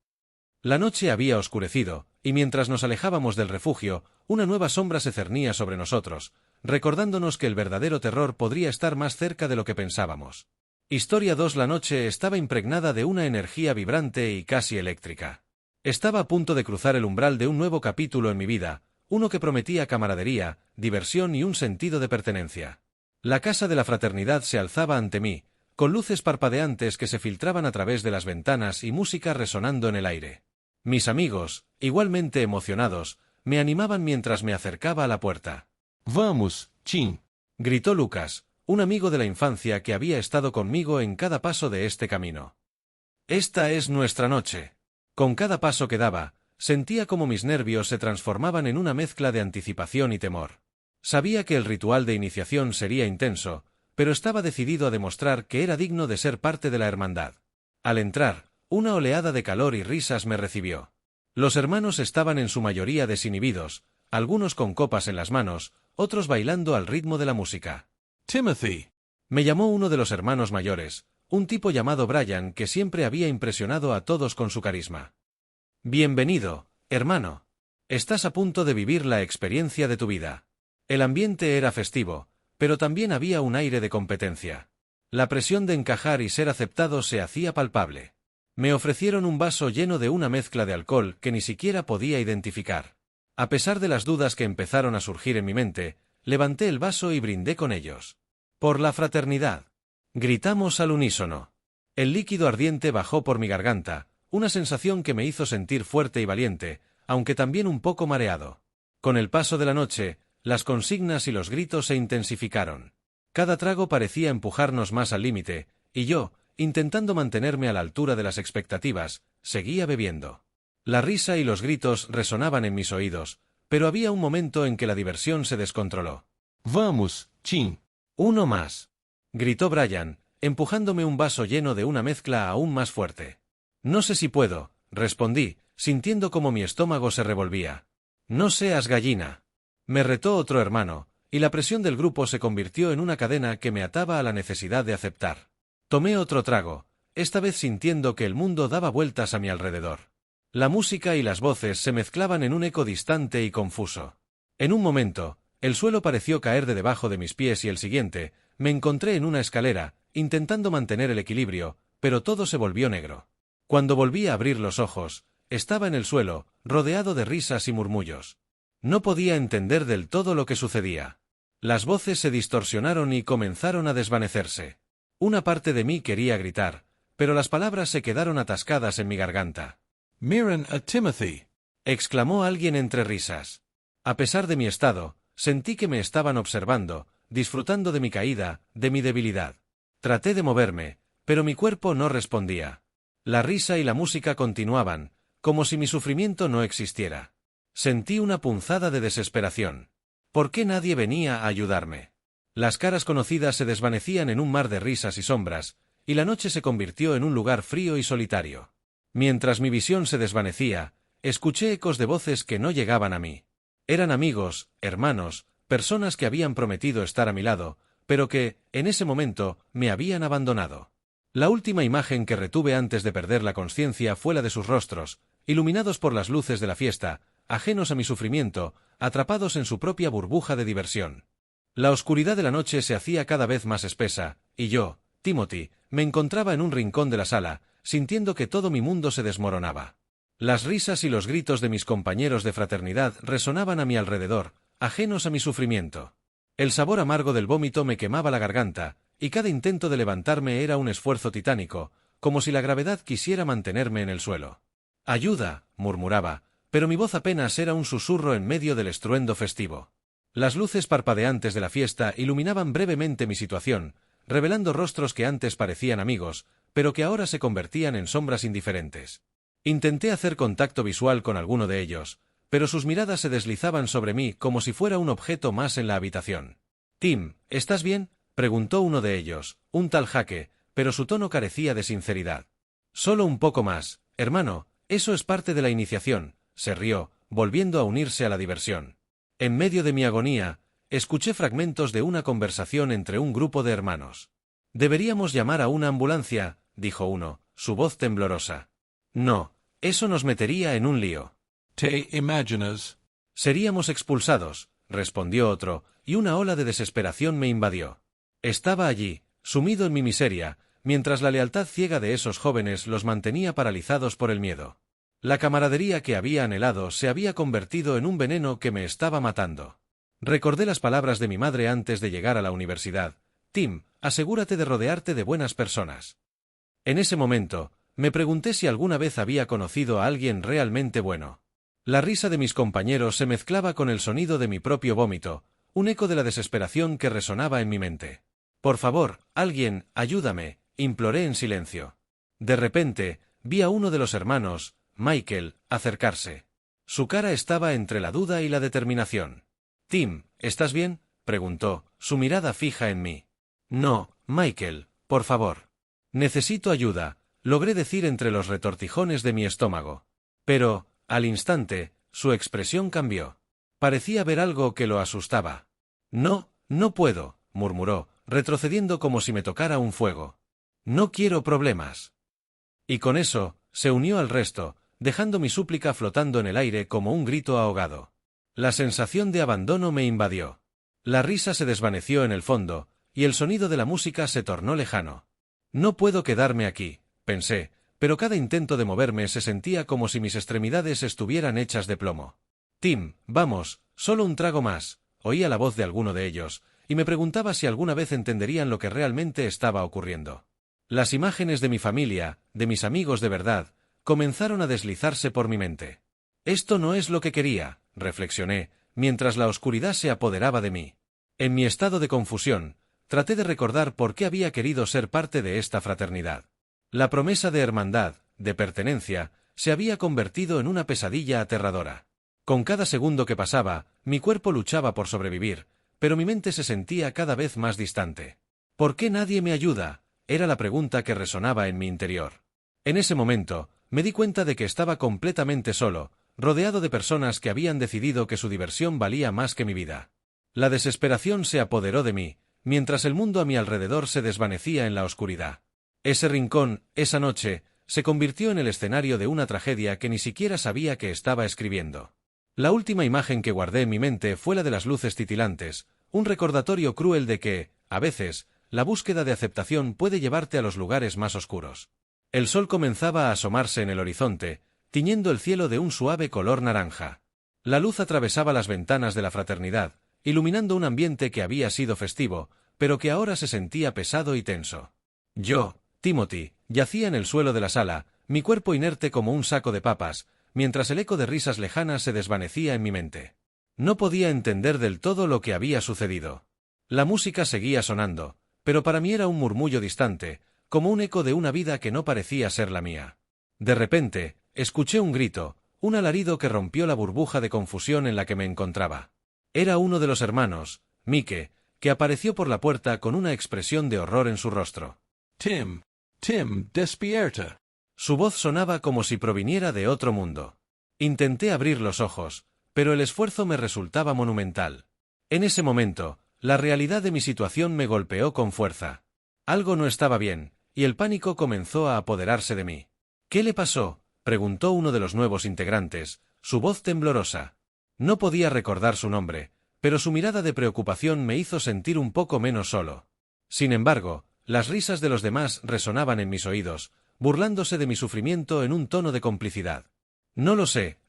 La noche había oscurecido, y mientras nos alejábamos del refugio, una nueva sombra se cernía sobre nosotros, recordándonos que el verdadero terror podría estar más cerca de lo que pensábamos. Historia 2. La noche estaba impregnada de una energía vibrante y casi eléctrica. Estaba a punto de cruzar el umbral de un nuevo capítulo en mi vida, uno que prometía camaradería, diversión y un sentido de pertenencia. La casa de la fraternidad se alzaba ante mí, con luces parpadeantes que se filtraban a través de las ventanas y música resonando en el aire. Mis amigos, igualmente emocionados, me animaban mientras me acercaba a la puerta. Vamos, Chin. Gritó Lucas, un amigo de la infancia que había estado conmigo en cada paso de este camino. Esta es nuestra noche. Con cada paso que daba, sentía como mis nervios se transformaban en una mezcla de anticipación y temor. Sabía que el ritual de iniciación sería intenso, pero estaba decidido a demostrar que era digno de ser parte de la hermandad. Al entrar, una oleada de calor y risas me recibió. Los hermanos estaban en su mayoría desinhibidos, algunos con copas en las manos, otros bailando al ritmo de la música. Timothy. Me llamó uno de los hermanos mayores, un tipo llamado Brian que siempre había impresionado a todos con su carisma. Bienvenido, hermano. Estás a punto de vivir la experiencia de tu vida. El ambiente era festivo, pero también había un aire de competencia. La presión de encajar y ser aceptado se hacía palpable. Me ofrecieron un vaso lleno de una mezcla de alcohol que ni siquiera podía identificar. A pesar de las dudas que empezaron a surgir en mi mente, levanté el vaso y brindé con ellos. Por la fraternidad. Gritamos al unísono. El líquido ardiente bajó por mi garganta, una sensación que me hizo sentir fuerte y valiente, aunque también un poco mareado. Con el paso de la noche, las consignas y los gritos se intensificaron. Cada trago parecía empujarnos más al límite, y yo, intentando mantenerme a la altura de las expectativas, seguía bebiendo. La risa y los gritos resonaban en mis oídos, pero había un momento en que la diversión se descontroló. Vamos, Chin. Uno más. Gritó Brian, empujándome un vaso lleno de una mezcla aún más fuerte. No sé si puedo, respondí, sintiendo como mi estómago se revolvía. No seas gallina. Me retó otro hermano, y la presión del grupo se convirtió en una cadena que me ataba a la necesidad de aceptar. Tomé otro trago, esta vez sintiendo que el mundo daba vueltas a mi alrededor. La música y las voces se mezclaban en un eco distante y confuso. En un momento, el suelo pareció caer de debajo de mis pies y el siguiente, me encontré en una escalera, intentando mantener el equilibrio, pero todo se volvió negro. Cuando volví a abrir los ojos, estaba en el suelo, rodeado de risas y murmullos. No podía entender del todo lo que sucedía. Las voces se distorsionaron y comenzaron a desvanecerse. Una parte de mí quería gritar, pero las palabras se quedaron atascadas en mi garganta. Miren a Timothy, Exclamó alguien entre risas. A pesar de mi estado, sentí que me estaban observando, disfrutando de mi caída, de mi debilidad. Traté de moverme, pero mi cuerpo no respondía. La risa y la música continuaban, como si mi sufrimiento no existiera. Sentí una punzada de desesperación. ¿Por qué nadie venía a ayudarme? Las caras conocidas se desvanecían en un mar de risas y sombras, y la noche se convirtió en un lugar frío y solitario. Mientras mi visión se desvanecía, escuché ecos de voces que no llegaban a mí. Eran amigos, hermanos, personas que habían prometido estar a mi lado, pero que, en ese momento, me habían abandonado. La última imagen que retuve antes de perder la conciencia fue la de sus rostros, iluminados por las luces de la fiesta, ajenos a mi sufrimiento, atrapados en su propia burbuja de diversión. La oscuridad de la noche se hacía cada vez más espesa, y yo, Timothy, me encontraba en un rincón de la sala, sintiendo que todo mi mundo se desmoronaba. Las risas y los gritos de mis compañeros de fraternidad resonaban a mi alrededor, ajenos a mi sufrimiento. El sabor amargo del vómito me quemaba la garganta, y cada intento de levantarme era un esfuerzo titánico, como si la gravedad quisiera mantenerme en el suelo. «¡Ayuda!», murmuraba, pero mi voz apenas era un susurro en medio del estruendo festivo. Las luces parpadeantes de la fiesta iluminaban brevemente mi situación, revelando rostros que antes parecían amigos, pero que ahora se convertían en sombras indiferentes. Intenté hacer contacto visual con alguno de ellos, pero sus miradas se deslizaban sobre mí como si fuera un objeto más en la habitación. «Tim, ¿estás bien?», preguntó uno de ellos, un tal Jake, pero su tono carecía de sinceridad. «Solo un poco más, hermano, eso es parte de la iniciación», se rió, volviendo a unirse a la diversión. En medio de mi agonía, escuché fragmentos de una conversación entre un grupo de hermanos. «Deberíamos llamar a una ambulancia», dijo uno, su voz temblorosa. «No, eso nos metería en un lío». ¿te imaginas? «Seríamos expulsados», respondió otro, y una ola de desesperación me invadió. Estaba allí, sumido en mi miseria, mientras la lealtad ciega de esos jóvenes los mantenía paralizados por el miedo. La camaradería que había anhelado se había convertido en un veneno que me estaba matando. Recordé las palabras de mi madre antes de llegar a la universidad. «Tim, asegúrate de rodearte de buenas personas». En ese momento, me pregunté si alguna vez había conocido a alguien realmente bueno. La risa de mis compañeros se mezclaba con el sonido de mi propio vómito, un eco de la desesperación que resonaba en mi mente. «Por favor, alguien, ayúdame», imploré en silencio. De repente, vi a uno de los hermanos, Michael, acercarse. Su cara estaba entre la duda y la determinación. «Tim, ¿estás bien?», preguntó, su mirada fija en mí. «No, Michael, por favor. Necesito ayuda», logré decir entre los retortijones de mi estómago. Pero, al instante, su expresión cambió. Parecía ver algo que lo asustaba. «No, no puedo», murmuró, retrocediendo como si me tocara un fuego. «No quiero problemas». Y con eso, se unió al resto, dejando mi súplica flotando en el aire como un grito ahogado. La sensación de abandono me invadió. La risa se desvaneció en el fondo, y el sonido de la música se tornó lejano. «No puedo quedarme aquí», pensé, pero cada intento de moverme se sentía como si mis extremidades estuvieran hechas de plomo. «Tim, vamos, solo un trago más», oía la voz de alguno de ellos, y me preguntaba si alguna vez entenderían lo que realmente estaba ocurriendo. Las imágenes de mi familia, de mis amigos de verdad, comenzaron a deslizarse por mi mente. «Esto no es lo que quería», reflexioné, mientras la oscuridad se apoderaba de mí. En mi estado de confusión, traté de recordar por qué había querido ser parte de esta fraternidad. La promesa de hermandad, de pertenencia, se había convertido en una pesadilla aterradora. Con cada segundo que pasaba, mi cuerpo luchaba por sobrevivir, pero mi mente se sentía cada vez más distante. «¿Por qué nadie me ayuda?», era la pregunta que resonaba en mi interior. En ese momento, me di cuenta de que estaba completamente solo, rodeado de personas que habían decidido que su diversión valía más que mi vida. La desesperación se apoderó de mí, mientras el mundo a mi alrededor se desvanecía en la oscuridad. Ese rincón, esa noche, se convirtió en el escenario de una tragedia que ni siquiera sabía que estaba escribiendo. La última imagen que guardé en mi mente fue la de las luces titilantes, un recordatorio cruel de que, a veces, la búsqueda de aceptación puede llevarte a los lugares más oscuros. El sol comenzaba a asomarse en el horizonte, tiñendo el cielo de un suave color naranja. La luz atravesaba las ventanas de la fraternidad, iluminando un ambiente que había sido festivo, pero que ahora se sentía pesado y tenso. Yo, Timothy, yacía en el suelo de la sala, mi cuerpo inerte como un saco de papas, mientras el eco de risas lejanas se desvanecía en mi mente. No podía entender del todo lo que había sucedido. La música seguía sonando, pero para mí era un murmullo distante, como un eco de una vida que no parecía ser la mía. De repente, escuché un grito, un alarido que rompió la burbuja de confusión en la que me encontraba. Era uno de los hermanos, Mike, que apareció por la puerta con una expresión de horror en su rostro. Tim, despierta. Su voz sonaba como si proviniera de otro mundo. Intenté abrir los ojos, pero el esfuerzo me resultaba monumental. En ese momento, la realidad de mi situación me golpeó con fuerza. Algo no estaba bien, y el pánico comenzó a apoderarse de mí. ¿Qué le pasó?, preguntó uno de los nuevos integrantes, su voz temblorosa. No podía recordar su nombre, pero su mirada de preocupación me hizo sentir un poco menos solo. Sin embargo, las risas de los demás resonaban en mis oídos, burlándose de mi sufrimiento en un tono de complicidad. No lo sé,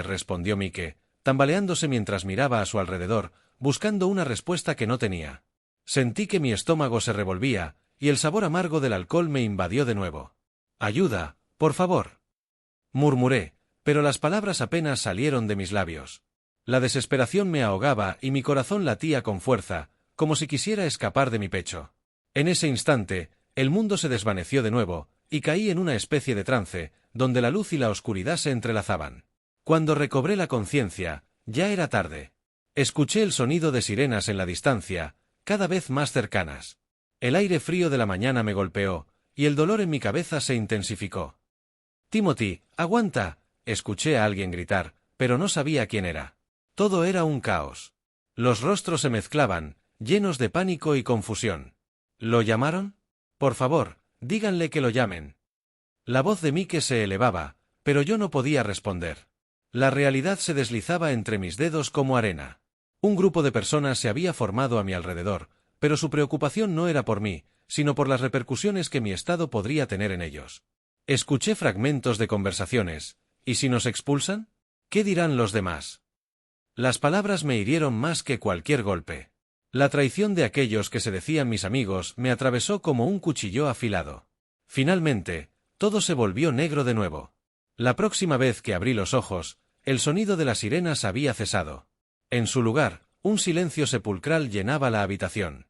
respondió Mike, tambaleándose mientras miraba a su alrededor, buscando una respuesta que no tenía. Sentí que mi estómago se revolvía, y el sabor amargo del alcohol me invadió de nuevo. «Ayuda, por favor», murmuré, pero las palabras apenas salieron de mis labios. La desesperación me ahogaba y mi corazón latía con fuerza, como si quisiera escapar de mi pecho. En ese instante, el mundo se desvaneció de nuevo, y caí en una especie de trance, donde la luz y la oscuridad se entrelazaban. Cuando recobré la conciencia, ya era tarde. Escuché el sonido de sirenas en la distancia, cada vez más cercanas. El aire frío de la mañana me golpeó, y el dolor en mi cabeza se intensificó. «Timothy, aguanta», escuché a alguien gritar, pero no sabía quién era. Todo era un caos. Los rostros se mezclaban, llenos de pánico y confusión. ¿Lo llamaron? Por favor, díganle que lo llamen. La voz de Mike se elevaba, pero yo no podía responder. La realidad se deslizaba entre mis dedos como arena. Un grupo de personas se había formado a mi alrededor, pero su preocupación no era por mí, sino por las repercusiones que mi estado podría tener en ellos. Escuché fragmentos de conversaciones. ¿Y si nos expulsan? ¿Qué dirán los demás? Las palabras me hirieron más que cualquier golpe. La traición de aquellos que se decían mis amigos me atravesó como un cuchillo afilado. Finalmente, todo se volvió negro de nuevo. La próxima vez que abrí los ojos, el sonido de las sirenas había cesado. En su lugar, un silencio sepulcral llenaba la habitación.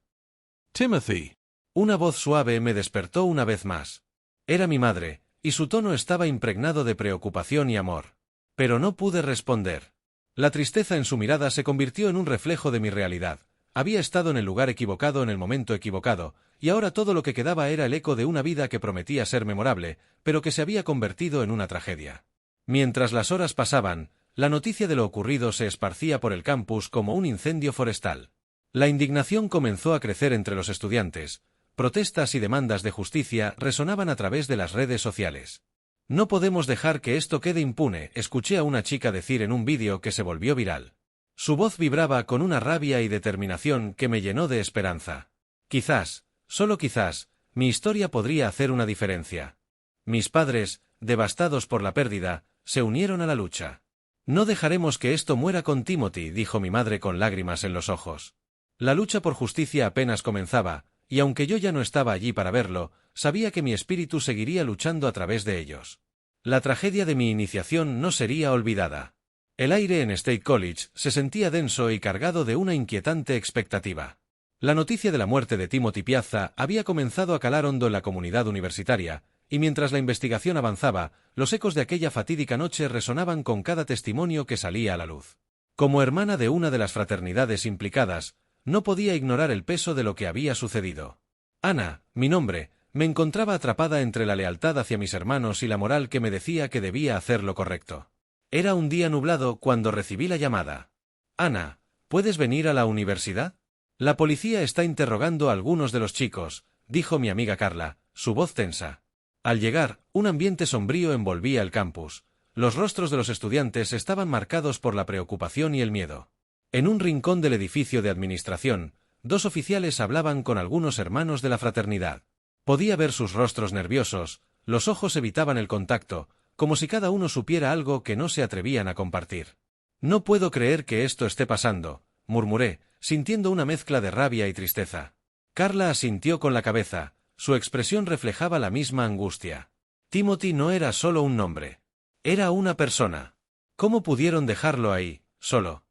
Timothy. Una voz suave me despertó una vez más. Era mi madre, y su tono estaba impregnado de preocupación y amor. Pero no pude responder. La tristeza en su mirada se convirtió en un reflejo de mi realidad. Había estado en el lugar equivocado en el momento equivocado, y ahora todo lo que quedaba era el eco de una vida que prometía ser memorable, pero que se había convertido en una tragedia. Mientras las horas pasaban, la noticia de lo ocurrido se esparcía por el campus como un incendio forestal. La indignación comenzó a crecer entre los estudiantes. Protestas y demandas de justicia resonaban a través de las redes sociales. «No podemos dejar que esto quede impune», escuché a una chica decir en un vídeo que se volvió viral. Su voz vibraba con una rabia y determinación que me llenó de esperanza. Quizás, solo quizás, mi historia podría hacer una diferencia. Mis padres, devastados por la pérdida, se unieron a la lucha. «No dejaremos que esto muera con Timothy», dijo mi madre con lágrimas en los ojos. La lucha por justicia apenas comenzaba, y aunque yo ya no estaba allí para verlo, sabía que mi espíritu seguiría luchando a través de ellos. La tragedia de mi iniciación no sería olvidada. El aire en State College se sentía denso y cargado de una inquietante expectativa. La noticia de la muerte de Timothy Piazza había comenzado a calar hondo en la comunidad universitaria, y mientras la investigación avanzaba, los ecos de aquella fatídica noche resonaban con cada testimonio que salía a la luz. Como hermana de una de las fraternidades implicadas, no podía ignorar el peso de lo que había sucedido. Ana, mi nombre, me encontraba atrapada entre la lealtad hacia mis hermanos y la moral que me decía que debía hacer lo correcto. Era un día nublado cuando recibí la llamada. «Ana, ¿puedes venir a la universidad? La policía está interrogando a algunos de los chicos», dijo mi amiga Carla, su voz tensa. Al llegar, un ambiente sombrío envolvía el campus. Los rostros de los estudiantes estaban marcados por la preocupación y el miedo. En un rincón del edificio de administración, 2 oficiales hablaban con algunos hermanos de la fraternidad. Podía ver sus rostros nerviosos, los ojos evitaban el contacto, como si cada uno supiera algo que no se atrevían a compartir. «No puedo creer que esto esté pasando», murmuré, sintiendo una mezcla de rabia y tristeza. Carla asintió con la cabeza, su expresión reflejaba la misma angustia. Timothy no era solo un nombre. Era una persona. ¿Cómo pudieron dejarlo ahí, solo?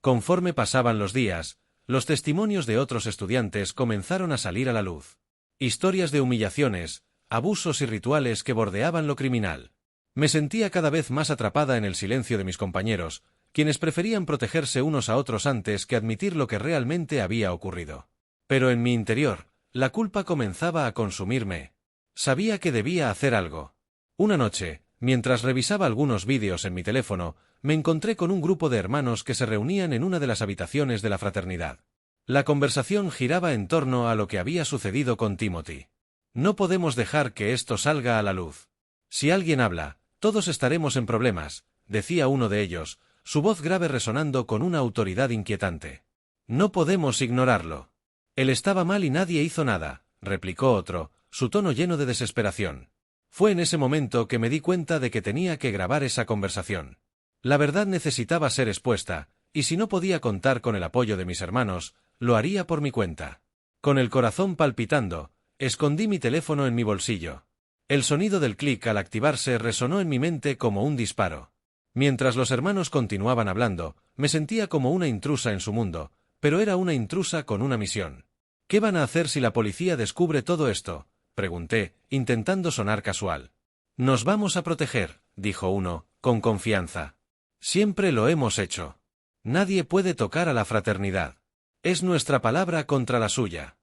Conforme pasaban los días, los testimonios de otros estudiantes comenzaron a salir a la luz. Historias de humillaciones, abusos y rituales que bordeaban lo criminal. Me sentía cada vez más atrapada en el silencio de mis compañeros, quienes preferían protegerse unos a otros antes que admitir lo que realmente había ocurrido. Pero en mi interior, la culpa comenzaba a consumirme. Sabía que debía hacer algo. Una noche, mientras revisaba algunos vídeos en mi teléfono, me encontré con un grupo de hermanos que se reunían en una de las habitaciones de la fraternidad. La conversación giraba en torno a lo que había sucedido con Timothy. No podemos dejar que esto salga a la luz. Si alguien habla, todos estaremos en problemas, decía uno de ellos, su voz grave resonando con una autoridad inquietante. No podemos ignorarlo. Él estaba mal y nadie hizo nada, replicó otro, su tono lleno de desesperación. Fue en ese momento que me di cuenta de que tenía que grabar esa conversación. La verdad necesitaba ser expuesta, y si no podía contar con el apoyo de mis hermanos, lo haría por mi cuenta. Con el corazón palpitando, escondí mi teléfono en mi bolsillo. El sonido del clic al activarse resonó en mi mente como un disparo. Mientras los hermanos continuaban hablando, me sentía como una intrusa en su mundo, pero era una intrusa con una misión. ¿Qué van a hacer si la policía descubre todo esto?, pregunté, intentando sonar casual. Nos vamos a proteger, dijo uno, con confianza. Siempre lo hemos hecho. Nadie puede tocar a la fraternidad. Es nuestra palabra contra la suya.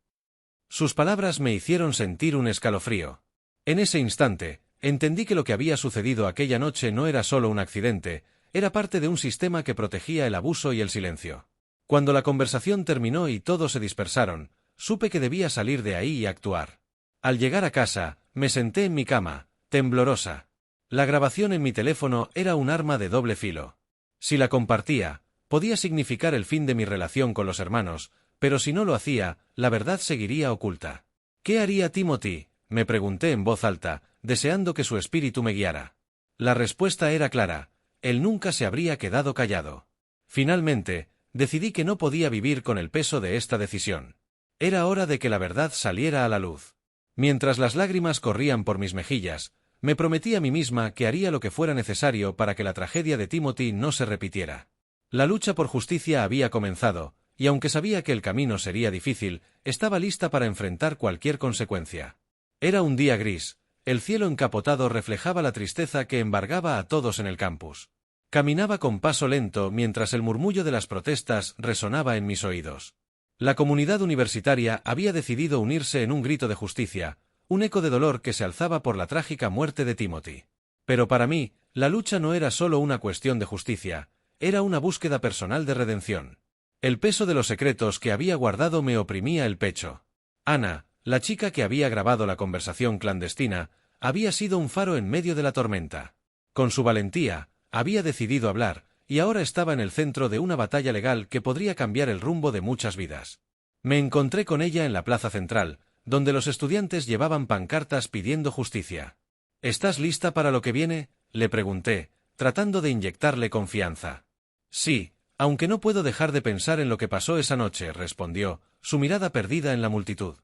Sus palabras me hicieron sentir un escalofrío. En ese instante, entendí que lo que había sucedido aquella noche no era solo un accidente, era parte de un sistema que protegía el abuso y el silencio. Cuando la conversación terminó y todos se dispersaron, supe que debía salir de ahí y actuar. Al llegar a casa, me senté en mi cama, temblorosa. La grabación en mi teléfono era un arma de doble filo. Si la compartía, podía significar el fin de mi relación con los hermanos, pero si no lo hacía, la verdad seguiría oculta. ¿Qué haría Timothy?, me pregunté en voz alta, deseando que su espíritu me guiara. La respuesta era clara, él nunca se habría quedado callado. Finalmente, decidí que no podía vivir con el peso de esta decisión. Era hora de que la verdad saliera a la luz. Mientras las lágrimas corrían por mis mejillas, me prometí a mí misma que haría lo que fuera necesario para que la tragedia de Timothy no se repitiera. La lucha por justicia había comenzado, y aunque sabía que el camino sería difícil, estaba lista para enfrentar cualquier consecuencia. Era un día gris, el cielo encapotado reflejaba la tristeza que embargaba a todos en el campus. Caminaba con paso lento mientras el murmullo de las protestas resonaba en mis oídos. La comunidad universitaria había decidido unirse en un grito de justicia, un eco de dolor que se alzaba por la trágica muerte de Timothy. Pero para mí, la lucha no era solo una cuestión de justicia, era una búsqueda personal de redención. El peso de los secretos que había guardado me oprimía el pecho. Ana, la chica que había grabado la conversación clandestina, había sido un faro en medio de la tormenta. Con su valentía, había decidido hablar, y ahora estaba en el centro de una batalla legal que podría cambiar el rumbo de muchas vidas. Me encontré con ella en la plaza central, donde los estudiantes llevaban pancartas pidiendo justicia. ¿Estás lista para lo que viene?, le pregunté, tratando de inyectarle confianza. Sí, aunque no puedo dejar de pensar en lo que pasó esa noche, respondió, su mirada perdida en la multitud.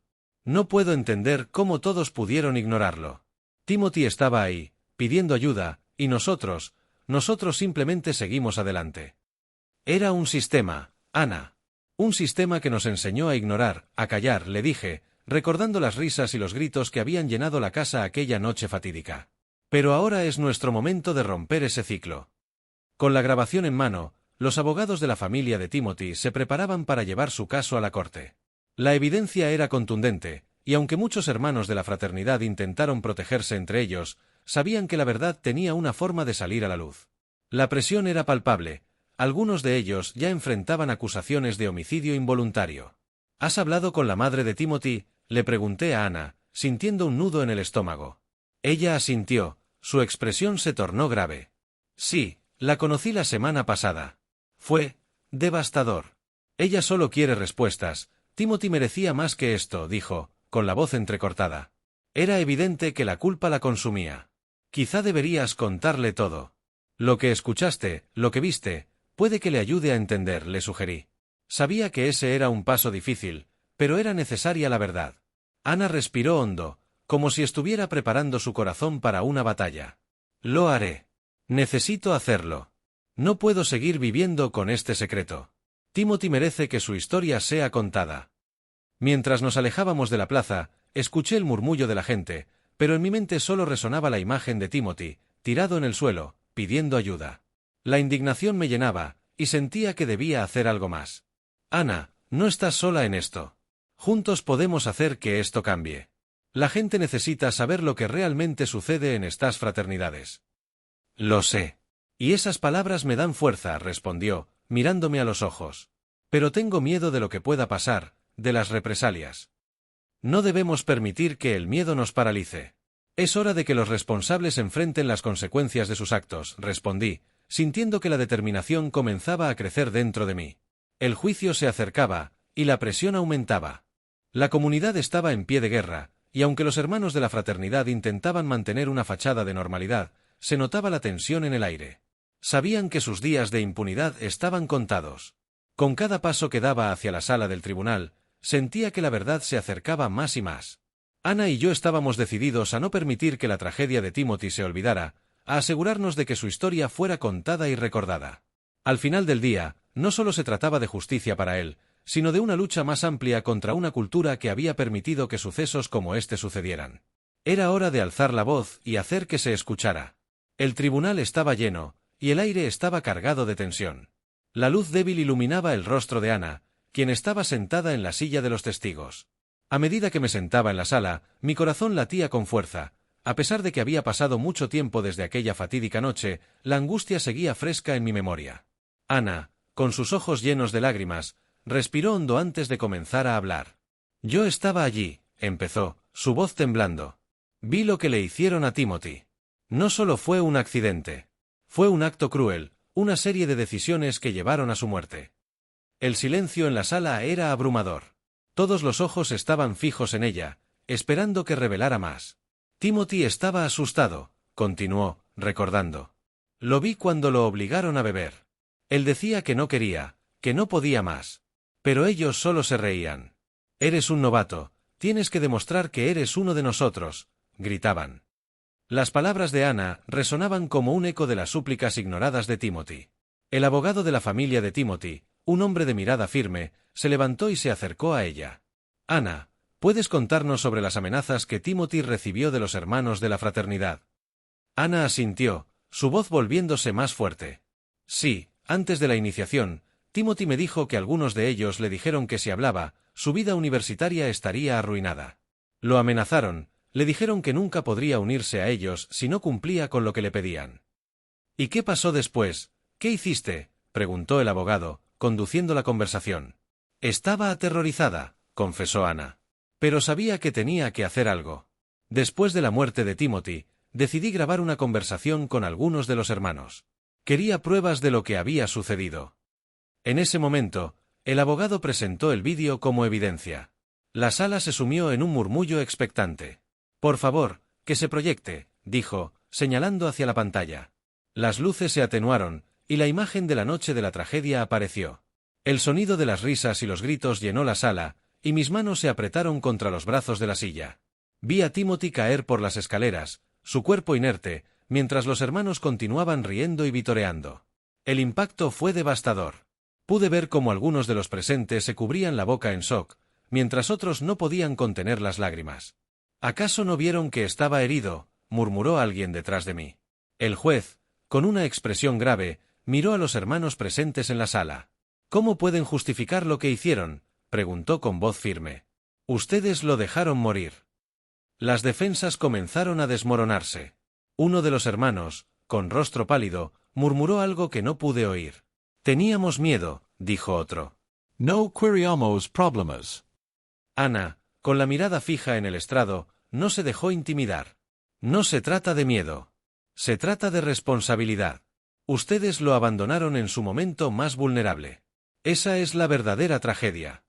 No puedo entender cómo todos pudieron ignorarlo. Timothy estaba ahí, pidiendo ayuda, y nosotros simplemente seguimos adelante. Era un sistema, Ana. Un sistema que nos enseñó a ignorar, a callar, le dije, recordando las risas y los gritos que habían llenado la casa aquella noche fatídica. Pero ahora es nuestro momento de romper ese ciclo. Con la grabación en mano, los abogados de la familia de Timothy se preparaban para llevar su caso a la corte. La evidencia era contundente, y aunque muchos hermanos de la fraternidad intentaron protegerse entre ellos, sabían que la verdad tenía una forma de salir a la luz. La presión era palpable, algunos de ellos ya enfrentaban acusaciones de homicidio involuntario. ¿Has hablado con la madre de Timothy?, le pregunté a Ana, sintiendo un nudo en el estómago. Ella asintió, su expresión se tornó grave. Sí, la conocí la semana pasada. Fue devastador. Ella solo quiere respuestas. Timothy merecía más que esto, dijo, con la voz entrecortada. Era evidente que la culpa la consumía. Quizá deberías contarle todo. Lo que escuchaste, lo que viste, puede que le ayude a entender, le sugerí. Sabía que ese era un paso difícil, pero era necesaria la verdad. Ana respiró hondo, como si estuviera preparando su corazón para una batalla. Lo haré. Necesito hacerlo. No puedo seguir viviendo con este secreto. Timothy merece que su historia sea contada. Mientras nos alejábamos de la plaza, escuché el murmullo de la gente, pero en mi mente solo resonaba la imagen de Timothy, tirado en el suelo, pidiendo ayuda. La indignación me llenaba, y sentía que debía hacer algo más. Ana, no estás sola en esto. Juntos podemos hacer que esto cambie. La gente necesita saber lo que realmente sucede en estas fraternidades. Lo sé. Y esas palabras me dan fuerza, respondió, mirándome a los ojos. Pero tengo miedo de lo que pueda pasar, de las represalias. No debemos permitir que el miedo nos paralice. Es hora de que los responsables enfrenten las consecuencias de sus actos, respondí, sintiendo que la determinación comenzaba a crecer dentro de mí. El juicio se acercaba, y la presión aumentaba. La comunidad estaba en pie de guerra, y aunque los hermanos de la fraternidad intentaban mantener una fachada de normalidad, se notaba la tensión en el aire. Sabían que sus días de impunidad estaban contados. Con cada paso que daba hacia la sala del tribunal, sentía que la verdad se acercaba más y más. Ana y yo estábamos decididos a no permitir que la tragedia de Timothy se olvidara, a asegurarnos de que su historia fuera contada y recordada. Al final del día, no solo se trataba de justicia para él, sino de una lucha más amplia contra una cultura que había permitido que sucesos como este sucedieran. Era hora de alzar la voz y hacer que se escuchara. El tribunal estaba lleno, y el aire estaba cargado de tensión. La luz débil iluminaba el rostro de Ana, quien estaba sentada en la silla de los testigos. A medida que me sentaba en la sala, mi corazón latía con fuerza. A pesar de que había pasado mucho tiempo desde aquella fatídica noche, la angustia seguía fresca en mi memoria. Ana, con sus ojos llenos de lágrimas, respiró hondo antes de comenzar a hablar. Yo estaba allí, empezó, su voz temblando. Vi lo que le hicieron a Timothy. No solo fue un accidente. Fue un acto cruel, una serie de decisiones que llevaron a su muerte. El silencio en la sala era abrumador. Todos los ojos estaban fijos en ella, esperando que revelara más. Timothy estaba asustado, continuó, recordando. Lo vi cuando lo obligaron a beber. Él decía que no quería, que no podía más. Pero ellos solo se reían. Eres un novato, tienes que demostrar que eres uno de nosotros, gritaban. Las palabras de Ana resonaban como un eco de las súplicas ignoradas de Timothy. El abogado de la familia de Timothy, un hombre de mirada firme, se levantó y se acercó a ella. Ana, ¿puedes contarnos sobre las amenazas que Timothy recibió de los hermanos de la fraternidad? Ana asintió, su voz volviéndose más fuerte. Sí, antes de la iniciación, Timothy me dijo que algunos de ellos le dijeron que si hablaba, su vida universitaria estaría arruinada. Lo amenazaron, le dijeron que nunca podría unirse a ellos si no cumplía con lo que le pedían. ¿Y qué pasó después? ¿Qué hiciste?, preguntó el abogado, conduciendo la conversación. Estaba aterrorizada, confesó Ana. Pero sabía que tenía que hacer algo. Después de la muerte de Timothy, decidí grabar una conversación con algunos de los hermanos. Quería pruebas de lo que había sucedido. En ese momento, el abogado presentó el vídeo como evidencia. La sala se sumió en un murmullo expectante. Por favor, que se proyecte, dijo, señalando hacia la pantalla. Las luces se atenuaron, y la imagen de la noche de la tragedia apareció. El sonido de las risas y los gritos llenó la sala, y mis manos se apretaron contra los brazos de la silla. Vi a Timothy caer por las escaleras, su cuerpo inerte, mientras los hermanos continuaban riendo y vitoreando. El impacto fue devastador. Pude ver cómo algunos de los presentes se cubrían la boca en shock, mientras otros no podían contener las lágrimas. ¿Acaso no vieron que estaba herido?, murmuró alguien detrás de mí. El juez, con una expresión grave, miró a los hermanos presentes en la sala. ¿Cómo pueden justificar lo que hicieron?, preguntó con voz firme. Ustedes lo dejaron morir. Las defensas comenzaron a desmoronarse. Uno de los hermanos, con rostro pálido, murmuró algo que no pude oír. Teníamos miedo, dijo otro. No queríamos problemas. Ana, con la mirada fija en el estrado, no se dejó intimidar. No se trata de miedo. Se trata de responsabilidad. Ustedes lo abandonaron en su momento más vulnerable. Esa es la verdadera tragedia.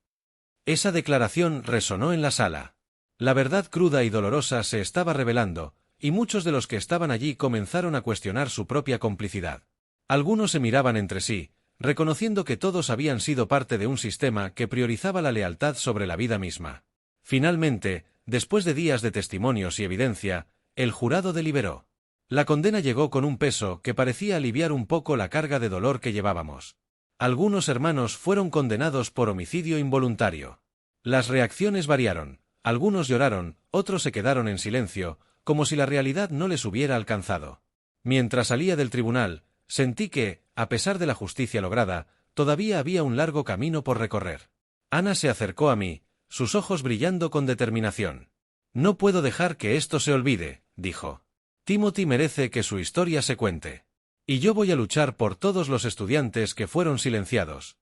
Esa declaración resonó en la sala. La verdad cruda y dolorosa se estaba revelando, y muchos de los que estaban allí comenzaron a cuestionar su propia complicidad. Algunos se miraban entre sí, reconociendo que todos habían sido parte de un sistema que priorizaba la lealtad sobre la vida misma. Finalmente, después de días de testimonios y evidencia, el jurado deliberó. La condena llegó con un peso que parecía aliviar un poco la carga de dolor que llevábamos. Algunos hermanos fueron condenados por homicidio involuntario. Las reacciones variaron. Algunos lloraron, otros se quedaron en silencio, como si la realidad no les hubiera alcanzado. Mientras salía del tribunal, sentí que, a pesar de la justicia lograda, todavía había un largo camino por recorrer. Ana se acercó a mí, sus ojos brillando con determinación. «No puedo dejar que esto se olvide», dijo. «Timothy merece que su historia se cuente. Y yo voy a luchar por todos los estudiantes que fueron silenciados».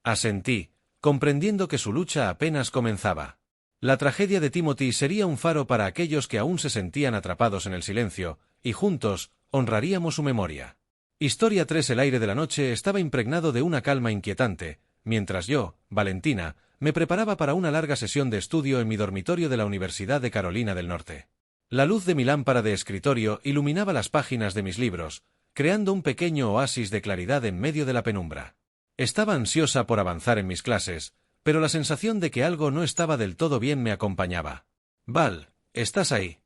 Asentí, comprendiendo que su lucha apenas comenzaba. La tragedia de Timothy sería un faro para aquellos que aún se sentían atrapados en el silencio, y juntos, honraríamos su memoria. Historia 3. El aire de la noche estaba impregnado de una calma inquietante, mientras yo, Valentina, me preparaba para una larga sesión de estudio en mi dormitorio de la Universidad de Carolina del Norte. La luz de mi lámpara de escritorio iluminaba las páginas de mis libros, creando un pequeño oasis de claridad en medio de la penumbra. Estaba ansiosa por avanzar en mis clases, pero la sensación de que algo no estaba del todo bien me acompañaba. «Val, ¿estás ahí?»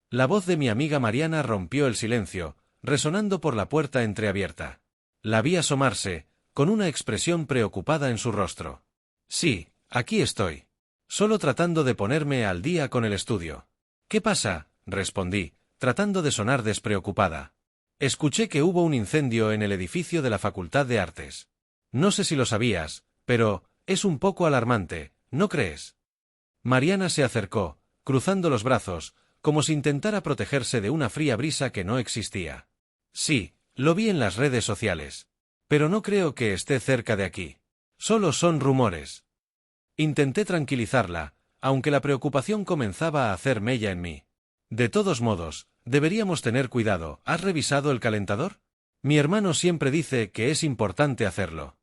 La voz de mi amiga Mariana rompió el silencio, resonando por la puerta entreabierta. La vi asomarse, con una expresión preocupada en su rostro. «Sí, aquí estoy. Solo tratando de ponerme al día con el estudio». «¿Qué pasa?», respondí, tratando de sonar despreocupada. «Escuché que hubo un incendio en el edificio de la Facultad de Artes. No sé si lo sabías, pero es un poco alarmante, ¿no crees?». Mariana se acercó, cruzando los brazos, como si intentara protegerse de una fría brisa que no existía. «Sí, lo vi en las redes sociales. Pero no creo que esté cerca de aquí. Solo son rumores». Intenté tranquilizarla, aunque la preocupación comenzaba a hacer mella en mí. «De todos modos, deberíamos tener cuidado. ¿Has revisado el calentador? Mi hermano siempre dice que es importante hacerlo».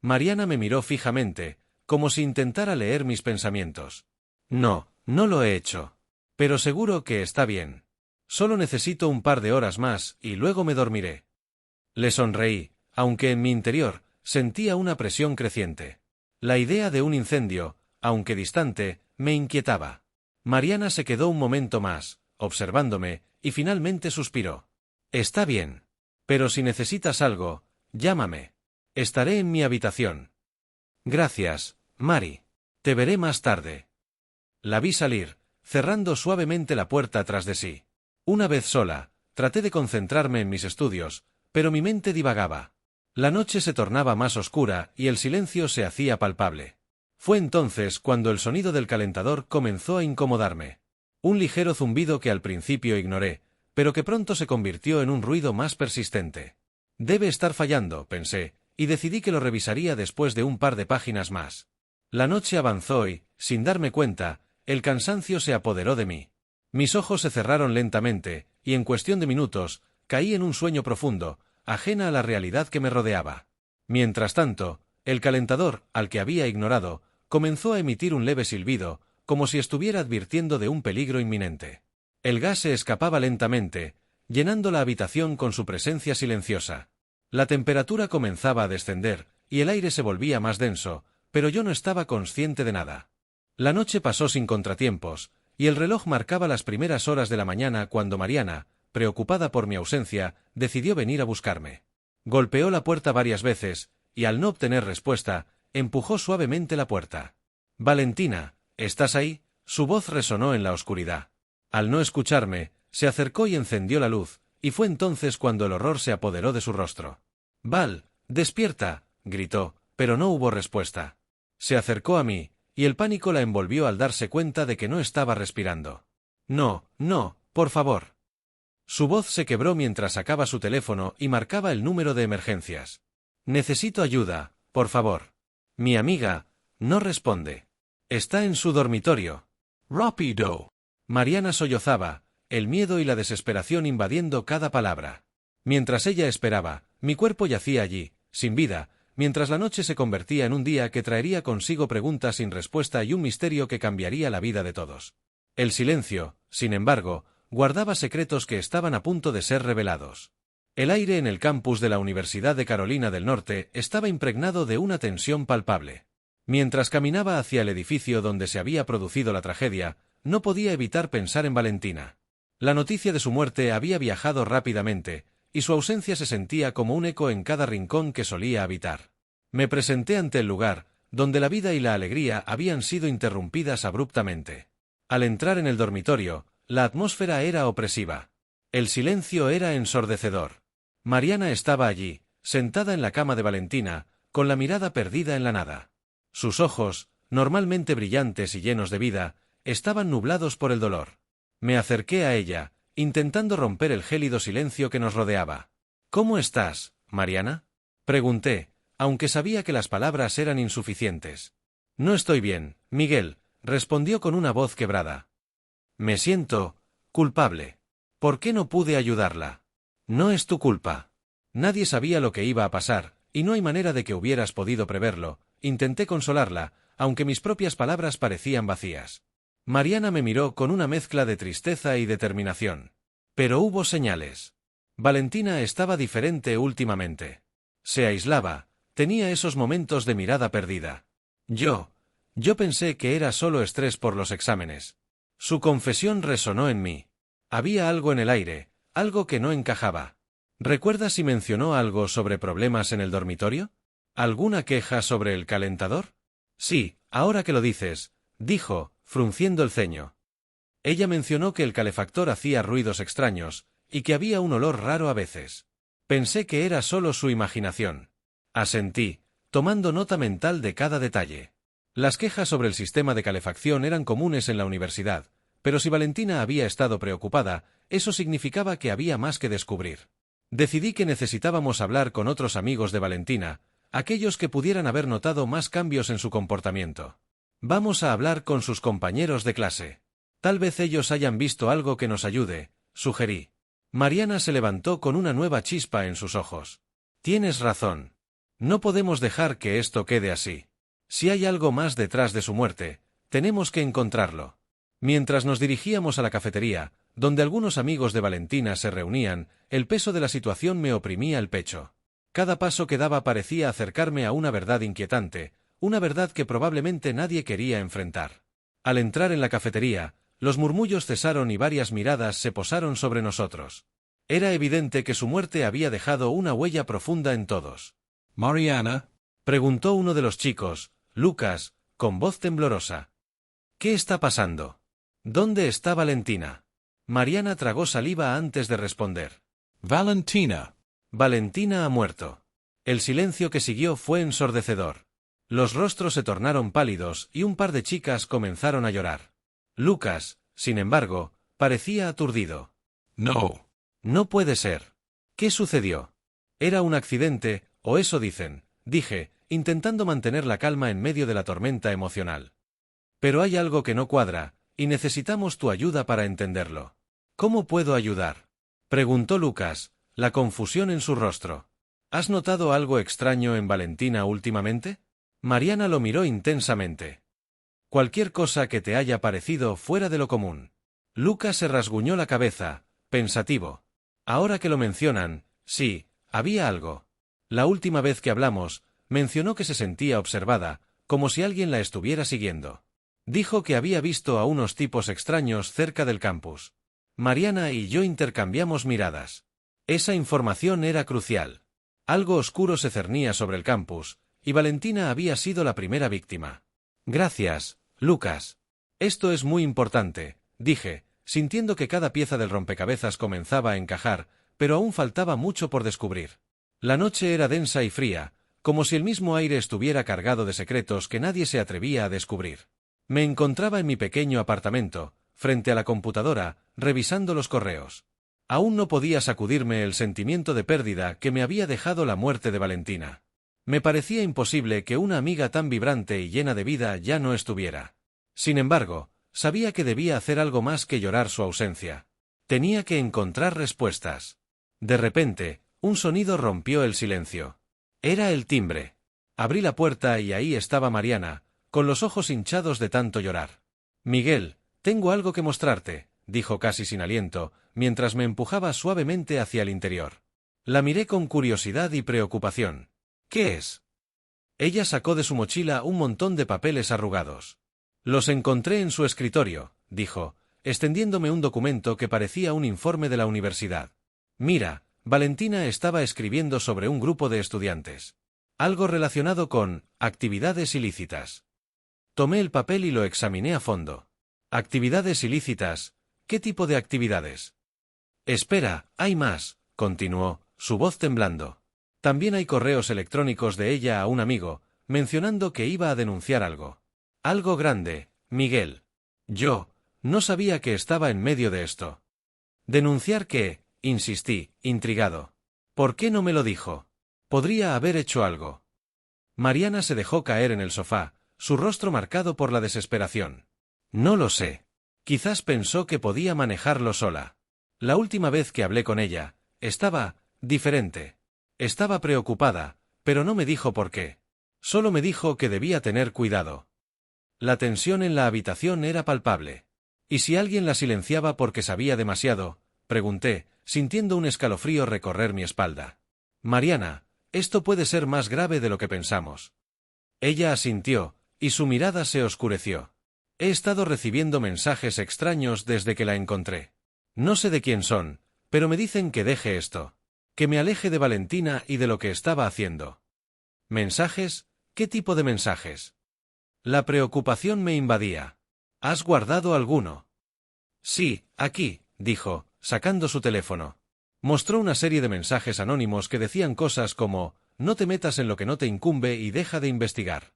Mariana me miró fijamente, como si intentara leer mis pensamientos. «No, no lo he hecho. Pero seguro que está bien. Solo necesito un par de horas más y luego me dormiré». Le sonreí, aunque en mi interior sentía una presión creciente. La idea de un incendio, aunque distante, me inquietaba. Mariana se quedó un momento más, observándome, y finalmente suspiró. «Está bien. Pero si necesitas algo, llámame. Estaré en mi habitación». «Gracias, Mari. Te veré más tarde». La vi salir, cerrando suavemente la puerta tras de sí. Una vez sola, traté de concentrarme en mis estudios, pero mi mente divagaba. La noche se tornaba más oscura y el silencio se hacía palpable. Fue entonces cuando el sonido del calentador comenzó a incomodarme. Un ligero zumbido que al principio ignoré, pero que pronto se convirtió en un ruido más persistente. «Debe estar fallando», pensé, y decidí que lo revisaría después de un par de páginas más. La noche avanzó y, sin darme cuenta, el cansancio se apoderó de mí. Mis ojos se cerraron lentamente, y en cuestión de minutos, caí en un sueño profundo, ajena a la realidad que me rodeaba. Mientras tanto, el calentador, al que había ignorado, comenzó a emitir un leve silbido, como si estuviera advirtiendo de un peligro inminente. El gas se escapaba lentamente, llenando la habitación con su presencia silenciosa. La temperatura comenzaba a descender, y el aire se volvía más denso, pero yo no estaba consciente de nada. La noche pasó sin contratiempos, y el reloj marcaba las primeras horas de la mañana cuando Mariana, preocupada por mi ausencia, decidió venir a buscarme. Golpeó la puerta varias veces, y al no obtener respuesta, empujó suavemente la puerta. «Valentina, ¿estás ahí?». Su voz resonó en la oscuridad. Al no escucharme, se acercó y encendió la luz, y fue entonces cuando el horror se apoderó de su rostro. «Val, despierta», gritó, pero no hubo respuesta. Se acercó a mí, y el pánico la envolvió al darse cuenta de que no estaba respirando. «No, no, por favor». Su voz se quebró mientras sacaba su teléfono y marcaba el número de emergencias. «Necesito ayuda, por favor. Mi amiga no responde. Está en su dormitorio». Rápido. Mariana sollozaba, el miedo y la desesperación invadiendo cada palabra. Mientras ella esperaba, mi cuerpo yacía allí, sin vida, mientras la noche se convertía en un día que traería consigo preguntas sin respuesta y un misterio que cambiaría la vida de todos. El silencio, sin embargo, guardaba secretos que estaban a punto de ser revelados. El aire en el campus de la Universidad de Carolina del Norte estaba impregnado de una tensión palpable. Mientras caminaba hacia el edificio donde se había producido la tragedia, no podía evitar pensar en Valentina. La noticia de su muerte había viajado rápidamente, y su ausencia se sentía como un eco en cada rincón que solía habitar. Me presenté ante el lugar, donde la vida y la alegría habían sido interrumpidas abruptamente. Al entrar en el dormitorio, la atmósfera era opresiva. El silencio era ensordecedor. Mariana estaba allí, sentada en la cama de Valentina, con la mirada perdida en la nada. Sus ojos, normalmente brillantes y llenos de vida, estaban nublados por el dolor. Me acerqué a ella, intentando romper el gélido silencio que nos rodeaba. «¿Cómo estás, Mariana?», pregunté, aunque sabía que las palabras eran insuficientes. «No estoy bien, Miguel», respondió con una voz quebrada. «Me siento culpable. ¿Por qué no pude ayudarla?» «No es tu culpa. Nadie sabía lo que iba a pasar, y no hay manera de que hubieras podido preverlo», intenté consolarla, aunque mis propias palabras parecían vacías. Mariana me miró con una mezcla de tristeza y determinación. Pero hubo señales. Valentina estaba diferente últimamente. Se aislaba, tenía esos momentos de mirada perdida. Yo pensé que era solo estrés por los exámenes. Su confesión resonó en mí. Había algo en el aire, algo que no encajaba. ¿Recuerdas si mencionó algo sobre problemas en el dormitorio? ¿Alguna queja sobre el calentador? Sí, ahora que lo dices, dijo, frunciendo el ceño. Ella mencionó que el calefactor hacía ruidos extraños, y que había un olor raro a veces. Pensé que era solo su imaginación. Asentí, tomando nota mental de cada detalle. Las quejas sobre el sistema de calefacción eran comunes en la universidad, pero si Valentina había estado preocupada, eso significaba que había más que descubrir. Decidí que necesitábamos hablar con otros amigos de Valentina, aquellos que pudieran haber notado más cambios en su comportamiento. «Vamos a hablar con sus compañeros de clase. Tal vez ellos hayan visto algo que nos ayude», sugerí. Mariana se levantó con una nueva chispa en sus ojos. «Tienes razón. No podemos dejar que esto quede así. Si hay algo más detrás de su muerte, tenemos que encontrarlo». Mientras nos dirigíamos a la cafetería, donde algunos amigos de Valentina se reunían, el peso de la situación me oprimía el pecho. Cada paso que daba parecía acercarme a una verdad inquietante, una verdad que probablemente nadie quería enfrentar. Al entrar en la cafetería, los murmullos cesaron y varias miradas se posaron sobre nosotros. Era evidente que su muerte había dejado una huella profunda en todos. «Mariana», preguntó uno de los chicos, Lucas, con voz temblorosa. «¿Qué está pasando? ¿Dónde está Valentina?». Mariana tragó saliva antes de responder. «Valentina». «Valentina ha muerto». El silencio que siguió fue ensordecedor. Los rostros se tornaron pálidos y un par de chicas comenzaron a llorar. Lucas, sin embargo, parecía aturdido. «No». «No puede ser. ¿Qué sucedió? Era un accidente, o eso dicen», dije, intentando mantener la calma en medio de la tormenta emocional. «Pero hay algo que no cuadra, y necesitamos tu ayuda para entenderlo». «¿Cómo puedo ayudar?», preguntó Lucas, la confusión en su rostro. «¿Has notado algo extraño en Valentina últimamente?». Mariana lo miró intensamente. «Cualquier cosa que te haya parecido fuera de lo común». Lucas se rasguñó la cabeza, pensativo. «Ahora que lo mencionan, sí, había algo. La última vez que hablamos, mencionó que se sentía observada, como si alguien la estuviera siguiendo. Dijo que había visto a unos tipos extraños cerca del campus». Mariana y yo intercambiamos miradas. Esa información era crucial. Algo oscuro se cernía sobre el campus, y Valentina había sido la primera víctima. «Gracias, Lucas. Esto es muy importante», dije, sintiendo que cada pieza del rompecabezas comenzaba a encajar, pero aún faltaba mucho por descubrir. La noche era densa y fría, como si el mismo aire estuviera cargado de secretos que nadie se atrevía a descubrir. Me encontraba en mi pequeño apartamento, frente a la computadora, revisando los correos. Aún no podía sacudirme el sentimiento de pérdida que me había dejado la muerte de Valentina. Me parecía imposible que una amiga tan vibrante y llena de vida ya no estuviera. Sin embargo, sabía que debía hacer algo más que llorar su ausencia. Tenía que encontrar respuestas. De repente, un sonido rompió el silencio. Era el timbre. Abrí la puerta y ahí estaba Mariana, con los ojos hinchados de tanto llorar. «Miguel, tengo algo que mostrarte», dijo casi sin aliento, mientras me empujaba suavemente hacia el interior. La miré con curiosidad y preocupación. «¿Qué es?». Ella sacó de su mochila un montón de papeles arrugados. «Los encontré en su escritorio», dijo, extendiéndome un documento que parecía un informe de la universidad. «Mira, Valentina estaba escribiendo sobre un grupo de estudiantes. Algo relacionado con actividades ilícitas». Tomé el papel y lo examiné a fondo. «¿Actividades ilícitas? ¿Qué tipo de actividades?». «Espera, hay más», continuó, su voz temblando. «También hay correos electrónicos de ella a un amigo, mencionando que iba a denunciar algo. Algo grande, Miguel. Yo no sabía que estaba en medio de esto». «¿Denunciar qué?», insistí, intrigado. «¿Por qué no me lo dijo? Podría haber hecho algo». Mariana se dejó caer en el sofá, su rostro marcado por la desesperación. «No lo sé. Quizás pensó que podía manejarlo sola. La última vez que hablé con ella, estaba diferente. Estaba preocupada, pero no me dijo por qué. Solo me dijo que debía tener cuidado». La tensión en la habitación era palpable. «¿Y si alguien la silenciaba porque sabía demasiado?», pregunté, sintiendo un escalofrío recorrer mi espalda. «Mariana, esto puede ser más grave de lo que pensamos». Ella asintió, y su mirada se oscureció. «He estado recibiendo mensajes extraños desde que la encontré. No sé de quién son, pero me dicen que deje esto. Que me aleje de Valentina y de lo que estaba haciendo». «¿Mensajes? ¿Qué tipo de mensajes?». La preocupación me invadía. «¿Has guardado alguno?». «Sí, aquí», dijo, sacando su teléfono. Mostró una serie de mensajes anónimos que decían cosas como: «No te metas en lo que no te incumbe y deja de investigar».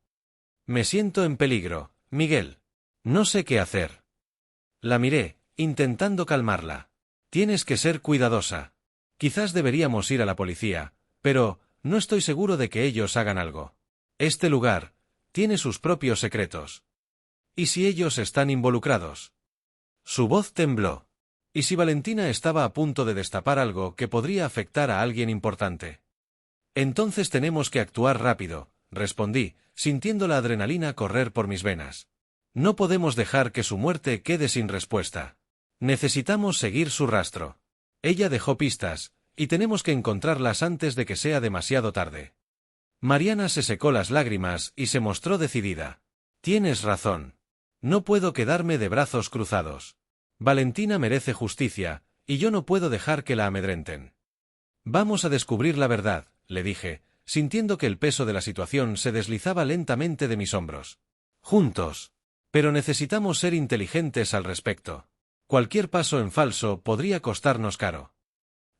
«Me siento en peligro, Miguel. No sé qué hacer». La miré, intentando calmarla. «Tienes que ser cuidadosa. Quizás deberíamos ir a la policía, pero no estoy seguro de que ellos hagan algo. Este lugar tiene sus propios secretos. ¿Y si ellos están involucrados?». Su voz tembló. «¿Y si Valentina estaba a punto de destapar algo que podría afectar a alguien importante?». «Entonces tenemos que actuar rápido», respondí, sintiendo la adrenalina correr por mis venas. «No podemos dejar que su muerte quede sin respuesta. Necesitamos seguir su rastro. Ella dejó pistas, y tenemos que encontrarlas antes de que sea demasiado tarde». Mariana se secó las lágrimas y se mostró decidida. «Tienes razón. No puedo quedarme de brazos cruzados. Valentina merece justicia, y yo no puedo dejar que la amedrenten». «Vamos a descubrir la verdad», le dije, sintiendo que el peso de la situación se deslizaba lentamente de mis hombros. «Juntos. Pero necesitamos ser inteligentes al respecto. Cualquier paso en falso podría costarnos caro».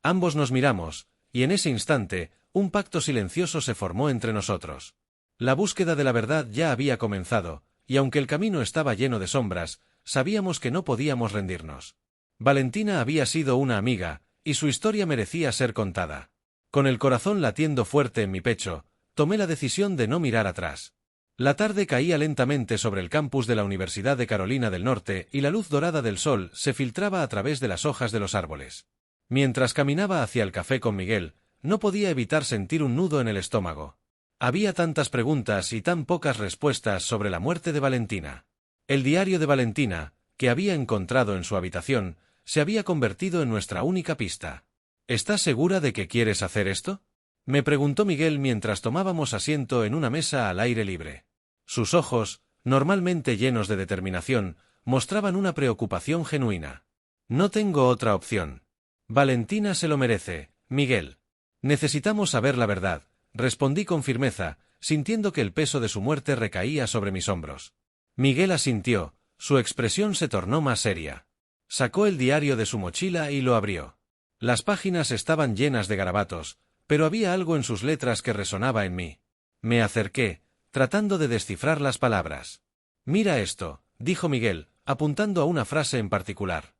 Ambos nos miramos, y en ese instante, un pacto silencioso se formó entre nosotros. La búsqueda de la verdad ya había comenzado, y aunque el camino estaba lleno de sombras, sabíamos que no podíamos rendirnos. Valentina había sido una amiga, y su historia merecía ser contada. Con el corazón latiendo fuerte en mi pecho, tomé la decisión de no mirar atrás. La tarde caía lentamente sobre el campus de la Universidad de Carolina del Norte y la luz dorada del sol se filtraba a través de las hojas de los árboles. Mientras caminaba hacia el café con Miguel, no podía evitar sentir un nudo en el estómago. Había tantas preguntas y tan pocas respuestas sobre la muerte de Valentina. El diario de Valentina, que había encontrado en su habitación, se había convertido en nuestra única pista. «¿Estás segura de que quieres hacer esto?», me preguntó Miguel mientras tomábamos asiento en una mesa al aire libre. Sus ojos, normalmente llenos de determinación, mostraban una preocupación genuina. «No tengo otra opción. Valentina se lo merece, Miguel. Necesitamos saber la verdad», respondí con firmeza, sintiendo que el peso de su muerte recaía sobre mis hombros. Miguel asintió, su expresión se tornó más seria. Sacó el diario de su mochila y lo abrió. Las páginas estaban llenas de garabatos, pero había algo en sus letras que resonaba en mí. Me acerqué, tratando de descifrar las palabras. «Mira esto», dijo Miguel, apuntando a una frase en particular.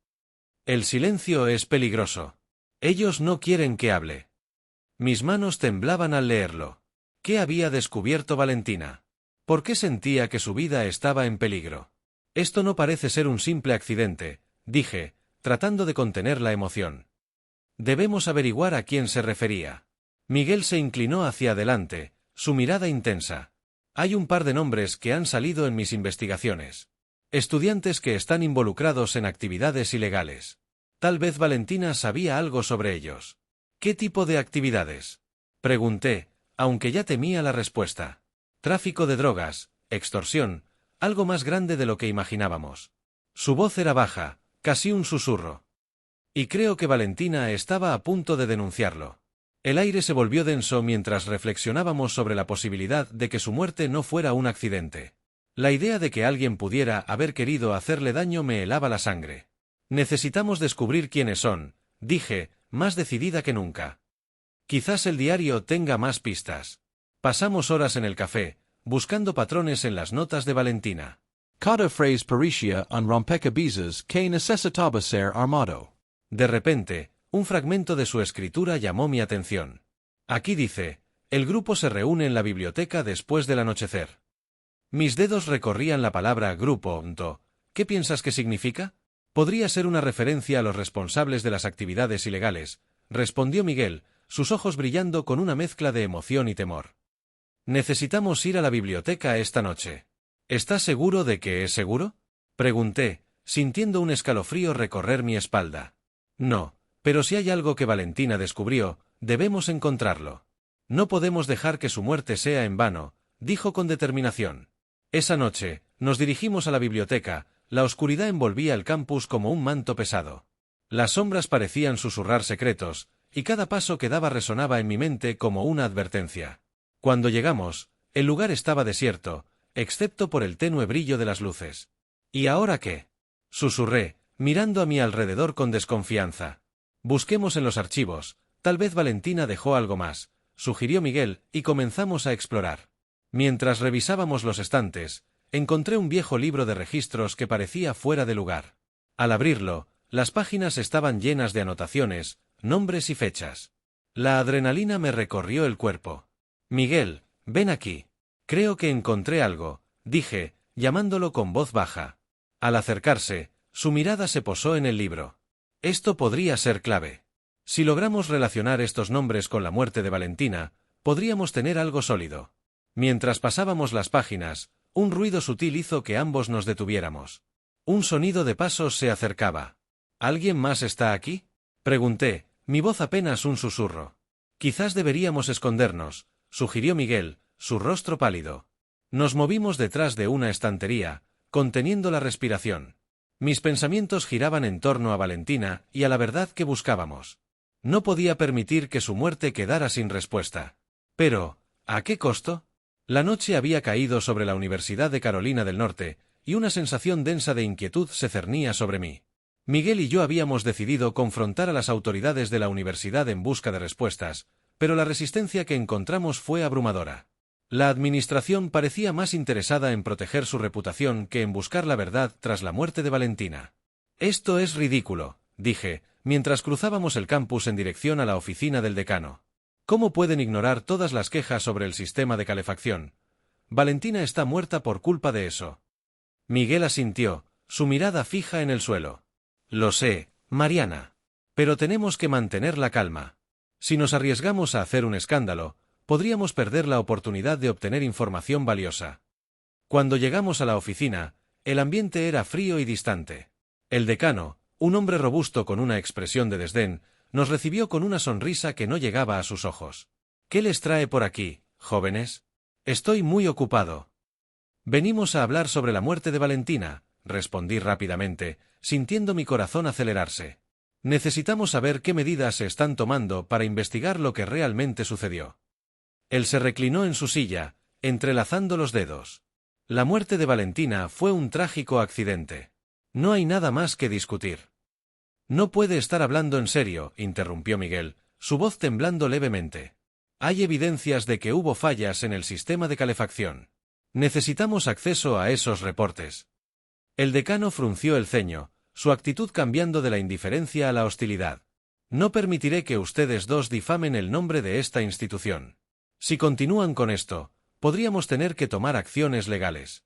«El silencio es peligroso. Ellos no quieren que hable». Mis manos temblaban al leerlo. ¿Qué había descubierto Valentina? ¿Por qué sentía que su vida estaba en peligro? Esto no parece ser un simple accidente, dije, tratando de contener la emoción. Debemos averiguar a quién se refería. Miguel se inclinó hacia adelante, su mirada intensa. Hay un par de nombres que han salido en mis investigaciones. Estudiantes que están involucrados en actividades ilegales. Tal vez Valentina sabía algo sobre ellos. ¿Qué tipo de actividades? Pregunté, aunque ya temía la respuesta. Tráfico de drogas, extorsión, algo más grande de lo que imaginábamos. Su voz era baja, casi un susurro. Y creo que Valentina estaba a punto de denunciarlo. El aire se volvió denso mientras reflexionábamos sobre la posibilidad de que su muerte no fuera un accidente. La idea de que alguien pudiera haber querido hacerle daño me helaba la sangre. Necesitamos descubrir quiénes son, dije, más decidida que nunca. Quizás el diario tenga más pistas. Pasamos horas en el café, buscando patrones en las notas de Valentina. Cada phrase pericia on rompecabezas que necesitaba ser armado. De repente, un fragmento de su escritura llamó mi atención. Aquí dice, el grupo se reúne en la biblioteca después del anochecer. Mis dedos recorrían la palabra grupo. ¿Qué piensas que significa? Podría ser una referencia a los responsables de las actividades ilegales, respondió Miguel, sus ojos brillando con una mezcla de emoción y temor. Necesitamos ir a la biblioteca esta noche. ¿Estás seguro de que es seguro? Pregunté, sintiendo un escalofrío recorrer mi espalda. No, pero si hay algo que Valentina descubrió, debemos encontrarlo. No podemos dejar que su muerte sea en vano, dijo con determinación. Esa noche, nos dirigimos a la biblioteca, la oscuridad envolvía el campus como un manto pesado. Las sombras parecían susurrar secretos, y cada paso que daba resonaba en mi mente como una advertencia. Cuando llegamos, el lugar estaba desierto, excepto por el tenue brillo de las luces. ¿Y ahora qué? Susurré, mirando a mi alrededor con desconfianza. Busquemos en los archivos, tal vez Valentina dejó algo más, sugirió Miguel, y comenzamos a explorar. Mientras revisábamos los estantes, encontré un viejo libro de registros que parecía fuera de lugar. Al abrirlo, las páginas estaban llenas de anotaciones, nombres y fechas. La adrenalina me recorrió el cuerpo. Miguel, ven aquí. Creo que encontré algo, dije, llamándolo con voz baja. Al acercarse, su mirada se posó en el libro. Esto podría ser clave. Si logramos relacionar estos nombres con la muerte de Valentina, podríamos tener algo sólido. Mientras pasábamos las páginas, un ruido sutil hizo que ambos nos detuviéramos. Un sonido de pasos se acercaba. ¿Alguien más está aquí? Pregunté, mi voz apenas un susurro. Quizás deberíamos escondernos, sugirió Miguel, su rostro pálido. Nos movimos detrás de una estantería, conteniendo la respiración. Mis pensamientos giraban en torno a Valentina y a la verdad que buscábamos. No podía permitir que su muerte quedara sin respuesta. Pero, ¿a qué costo? La noche había caído sobre la Universidad de Carolina del Norte, y una sensación densa de inquietud se cernía sobre mí. Miguel y yo habíamos decidido confrontar a las autoridades de la universidad en busca de respuestas, pero la resistencia que encontramos fue abrumadora. La administración parecía más interesada en proteger su reputación que en buscar la verdad tras la muerte de Valentina. Esto es ridículo, dije, mientras cruzábamos el campus en dirección a la oficina del decano. ¿Cómo pueden ignorar todas las quejas sobre el sistema de calefacción? Valentina está muerta por culpa de eso. Miguel asintió, su mirada fija en el suelo. Lo sé, Mariana. Pero tenemos que mantener la calma. Si nos arriesgamos a hacer un escándalo, podríamos perder la oportunidad de obtener información valiosa. Cuando llegamos a la oficina, el ambiente era frío y distante. El decano, un hombre robusto con una expresión de desdén, nos recibió con una sonrisa que no llegaba a sus ojos. ¿Qué les trae por aquí, jóvenes? Estoy muy ocupado. Venimos a hablar sobre la muerte de Valentina, respondí rápidamente, sintiendo mi corazón acelerarse. Necesitamos saber qué medidas se están tomando para investigar lo que realmente sucedió. Él se reclinó en su silla, entrelazando los dedos. La muerte de Valentina fue un trágico accidente. No hay nada más que discutir. No puede estar hablando en serio, interrumpió Miguel, su voz temblando levemente. Hay evidencias de que hubo fallas en el sistema de calefacción. Necesitamos acceso a esos reportes. El decano frunció el ceño, su actitud cambiando de la indiferencia a la hostilidad. No permitiré que ustedes dos difamen el nombre de esta institución. Si continúan con esto, podríamos tener que tomar acciones legales.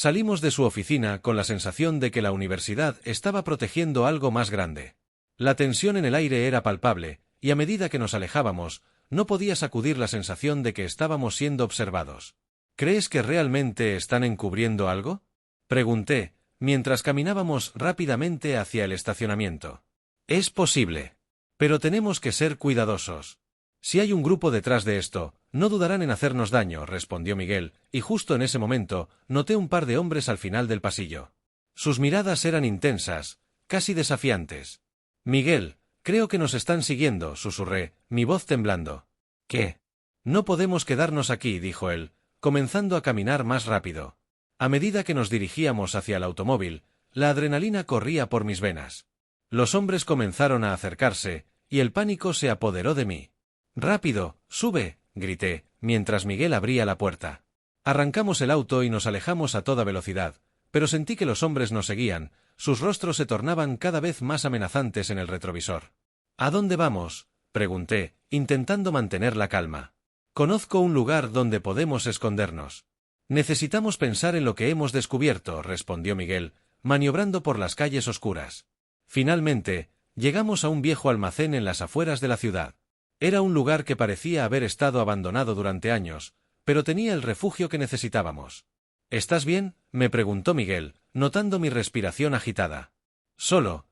Salimos de su oficina con la sensación de que la universidad estaba protegiendo algo más grande. La tensión en el aire era palpable, y a medida que nos alejábamos, no podía sacudir la sensación de que estábamos siendo observados. ¿Crees que realmente están encubriendo algo?, pregunté, mientras caminábamos rápidamente hacia el estacionamiento. Es posible. Pero tenemos que ser cuidadosos. Si hay un grupo detrás de esto, no dudarán en hacernos daño, respondió Miguel, y justo en ese momento, noté un par de hombres al final del pasillo. Sus miradas eran intensas, casi desafiantes. Miguel, creo que nos están siguiendo, susurré, mi voz temblando. ¿Qué? No podemos quedarnos aquí, dijo él, comenzando a caminar más rápido. A medida que nos dirigíamos hacia el automóvil, la adrenalina corría por mis venas. Los hombres comenzaron a acercarse, y el pánico se apoderó de mí. «¡Rápido, sube!», grité, mientras Miguel abría la puerta. Arrancamos el auto y nos alejamos a toda velocidad, pero sentí que los hombres nos seguían, sus rostros se tornaban cada vez más amenazantes en el retrovisor. «¿A dónde vamos?», pregunté, intentando mantener la calma. «Conozco un lugar donde podemos escondernos». «Necesitamos pensar en lo que hemos descubierto», respondió Miguel, maniobrando por las calles oscuras. Finalmente, llegamos a un viejo almacén en las afueras de la ciudad. Era un lugar que parecía haber estado abandonado durante años, pero tenía el refugio que necesitábamos. «¿Estás bien?», me preguntó Miguel, notando mi respiración agitada. Solo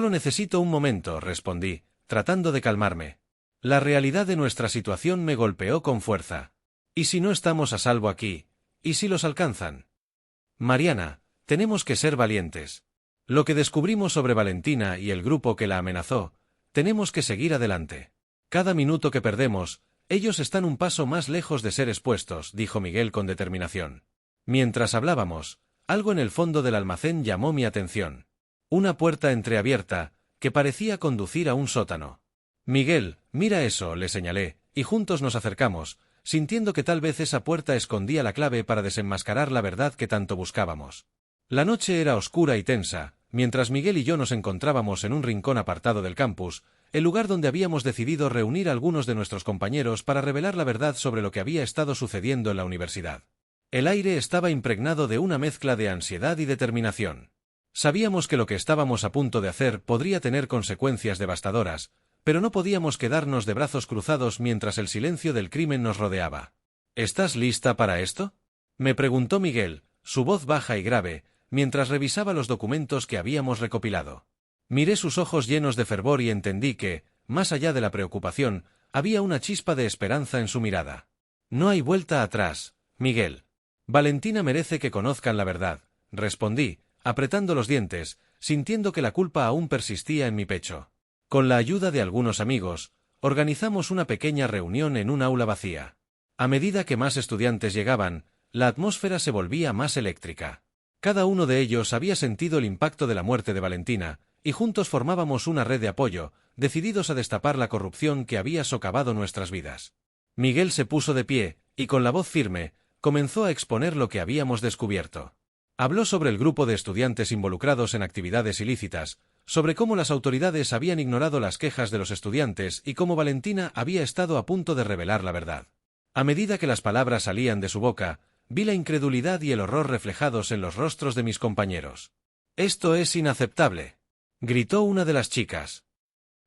necesito un momento», respondí, tratando de calmarme. La realidad de nuestra situación me golpeó con fuerza. ¿Y si no estamos a salvo aquí? ¿Y si los alcanzan? Mariana, tenemos que ser valientes. Lo que descubrimos sobre Valentina y el grupo que la amenazó, tenemos que seguir adelante. Cada minuto que perdemos, ellos están un paso más lejos de ser expuestos, dijo Miguel con determinación. Mientras hablábamos, algo en el fondo del almacén llamó mi atención. Una puerta entreabierta, que parecía conducir a un sótano. Miguel, mira eso, le señalé, y juntos nos acercamos, sintiendo que tal vez esa puerta escondía la clave para desenmascarar la verdad que tanto buscábamos. La noche era oscura y tensa, mientras Miguel y yo nos encontrábamos en un rincón apartado del campus, el lugar donde habíamos decidido reunir a algunos de nuestros compañeros para revelar la verdad sobre lo que había estado sucediendo en la universidad. El aire estaba impregnado de una mezcla de ansiedad y determinación. Sabíamos que lo que estábamos a punto de hacer podría tener consecuencias devastadoras, pero no podíamos quedarnos de brazos cruzados mientras el silencio del crimen nos rodeaba. ¿Estás lista para esto?, me preguntó Miguel, su voz baja y grave, mientras revisaba los documentos que habíamos recopilado. Miré sus ojos llenos de fervor y entendí que, más allá de la preocupación, había una chispa de esperanza en su mirada. No hay vuelta atrás, Miguel. Valentina merece que conozcan la verdad, respondí, apretando los dientes, sintiendo que la culpa aún persistía en mi pecho. Con la ayuda de algunos amigos, organizamos una pequeña reunión en un aula vacía. A medida que más estudiantes llegaban, la atmósfera se volvía más eléctrica. Cada uno de ellos había sentido el impacto de la muerte de Valentina, y juntos formábamos una red de apoyo, decididos a destapar la corrupción que había socavado nuestras vidas. Miguel se puso de pie, y con la voz firme, comenzó a exponer lo que habíamos descubierto. Habló sobre el grupo de estudiantes involucrados en actividades ilícitas, sobre cómo las autoridades habían ignorado las quejas de los estudiantes y cómo Valentina había estado a punto de revelar la verdad. A medida que las palabras salían de su boca, vi la incredulidad y el horror reflejados en los rostros de mis compañeros. «Esto es inaceptable», gritó una de las chicas.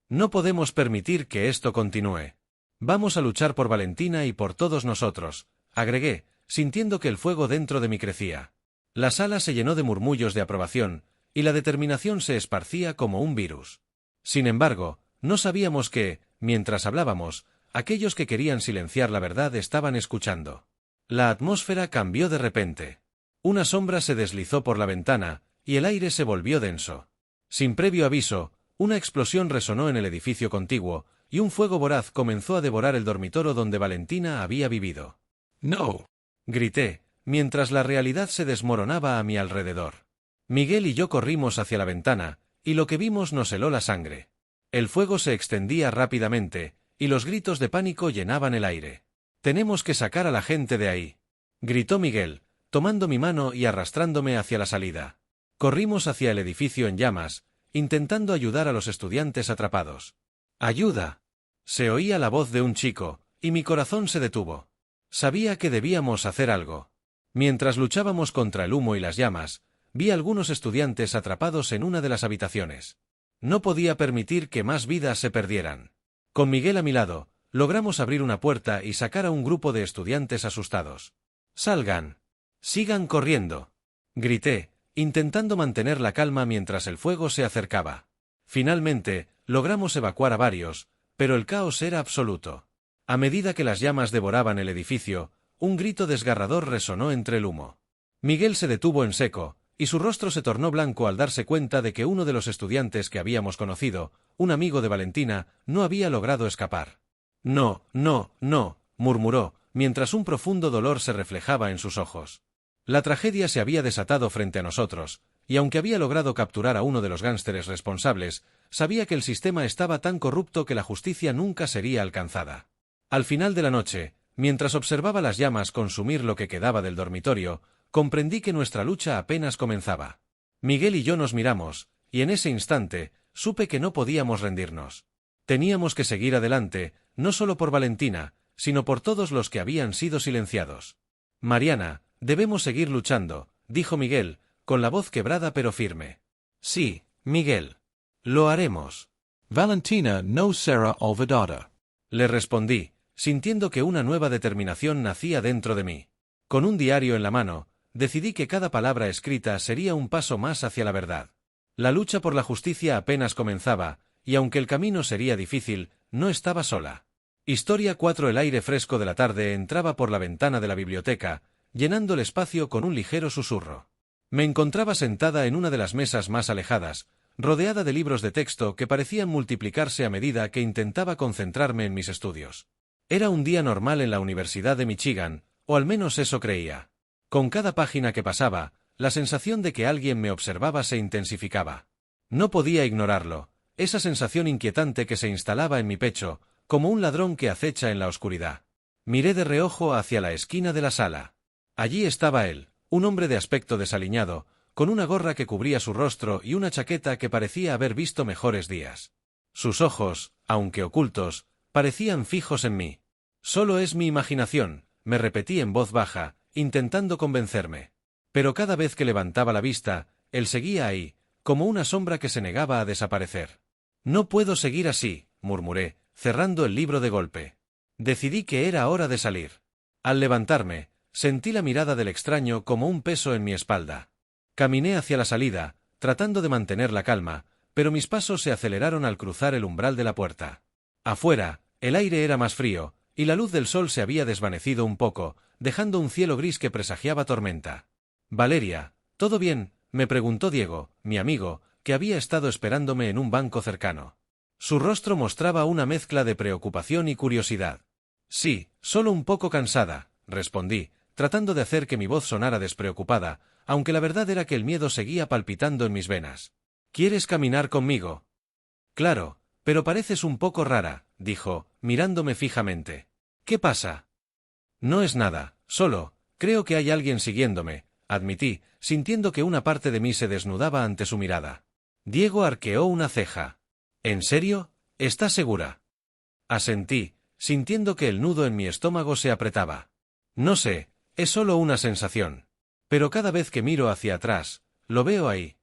«No podemos permitir que esto continúe. Vamos a luchar por Valentina y por todos nosotros», agregué, sintiendo que el fuego dentro de mí crecía. La sala se llenó de murmullos de aprobación, y la determinación se esparcía como un virus. Sin embargo, no sabíamos que, mientras hablábamos, aquellos que querían silenciar la verdad estaban escuchando. La atmósfera cambió de repente. Una sombra se deslizó por la ventana, y el aire se volvió denso. Sin previo aviso, una explosión resonó en el edificio contiguo, y un fuego voraz comenzó a devorar el dormitorio donde Valentina había vivido. «¡No!», grité, mientras la realidad se desmoronaba a mi alrededor. Miguel y yo corrimos hacia la ventana, y lo que vimos nos heló la sangre. El fuego se extendía rápidamente, y los gritos de pánico llenaban el aire. «Tenemos que sacar a la gente de ahí», gritó Miguel, tomando mi mano y arrastrándome hacia la salida. Corrimos hacia el edificio en llamas, intentando ayudar a los estudiantes atrapados. «¡Ayuda!», se oía la voz de un chico, y mi corazón se detuvo. Sabía que debíamos hacer algo. Mientras luchábamos contra el humo y las llamas, vi a algunos estudiantes atrapados en una de las habitaciones. No podía permitir que más vidas se perdieran. Con Miguel a mi lado, logramos abrir una puerta y sacar a un grupo de estudiantes asustados. «¡Salgan! ¡Sigan corriendo!», grité, intentando mantener la calma mientras el fuego se acercaba. Finalmente, logramos evacuar a varios, pero el caos era absoluto. A medida que las llamas devoraban el edificio, un grito desgarrador resonó entre el humo. Miguel se detuvo en seco, y su rostro se tornó blanco al darse cuenta de que uno de los estudiantes que habíamos conocido, un amigo de Valentina, no había logrado escapar. «No, no, no», murmuró, mientras un profundo dolor se reflejaba en sus ojos. La tragedia se había desatado frente a nosotros, y aunque había logrado capturar a uno de los gánsteres responsables, sabía que el sistema estaba tan corrupto que la justicia nunca sería alcanzada. Al final de la noche, mientras observaba las llamas consumir lo que quedaba del dormitorio, comprendí que nuestra lucha apenas comenzaba. Miguel y yo nos miramos, y en ese instante, supe que no podíamos rendirnos. Teníamos que seguir adelante, no solo por Valentina, sino por todos los que habían sido silenciados. «Mariana, debemos seguir luchando», dijo Miguel, con la voz quebrada pero firme. «Sí, Miguel. Lo haremos». «Valentina no será olvidada», le respondí, sintiendo que una nueva determinación nacía dentro de mí. Con un diario en la mano, decidí que cada palabra escrita sería un paso más hacia la verdad. La lucha por la justicia apenas comenzaba, y aunque el camino sería difícil, no estaba sola. Historia 4. El aire fresco de la tarde entraba por la ventana de la biblioteca, llenando el espacio con un ligero susurro. Me encontraba sentada en una de las mesas más alejadas, rodeada de libros de texto que parecían multiplicarse a medida que intentaba concentrarme en mis estudios. Era un día normal en la Universidad de Michigan, o al menos eso creía. Con cada página que pasaba, la sensación de que alguien me observaba se intensificaba. No podía ignorarlo, esa sensación inquietante que se instalaba en mi pecho, como un ladrón que acecha en la oscuridad. Miré de reojo hacia la esquina de la sala. Allí estaba él, un hombre de aspecto desaliñado, con una gorra que cubría su rostro y una chaqueta que parecía haber visto mejores días. Sus ojos, aunque ocultos, parecían fijos en mí. «Solo es mi imaginación», me repetí en voz baja, intentando convencerme. Pero cada vez que levantaba la vista, él seguía ahí, como una sombra que se negaba a desaparecer. «No puedo seguir así», murmuré, cerrando el libro de golpe. Decidí que era hora de salir. Al levantarme, sentí la mirada del extraño como un peso en mi espalda. Caminé hacia la salida, tratando de mantener la calma, pero mis pasos se aceleraron al cruzar el umbral de la puerta. Afuera, el aire era más frío, y la luz del sol se había desvanecido un poco, dejando un cielo gris que presagiaba tormenta. «Valeria, ¿todo bien?», me preguntó Diego, mi amigo, que había estado esperándome en un banco cercano. Su rostro mostraba una mezcla de preocupación y curiosidad. «Sí, solo un poco cansada», respondí, tratando de hacer que mi voz sonara despreocupada, aunque la verdad era que el miedo seguía palpitando en mis venas. «¿Quieres caminar conmigo?» «Claro, pero pareces un poco rara», dijo, mirándome fijamente. «¿Qué pasa?» «No es nada, solo, creo que hay alguien siguiéndome», admití, sintiendo que una parte de mí se desnudaba ante su mirada. Diego arqueó una ceja. «¿En serio? ¿Estás segura?» Asentí, sintiendo que el nudo en mi estómago se apretaba. «No sé, es solo una sensación. Pero cada vez que miro hacia atrás, lo veo ahí».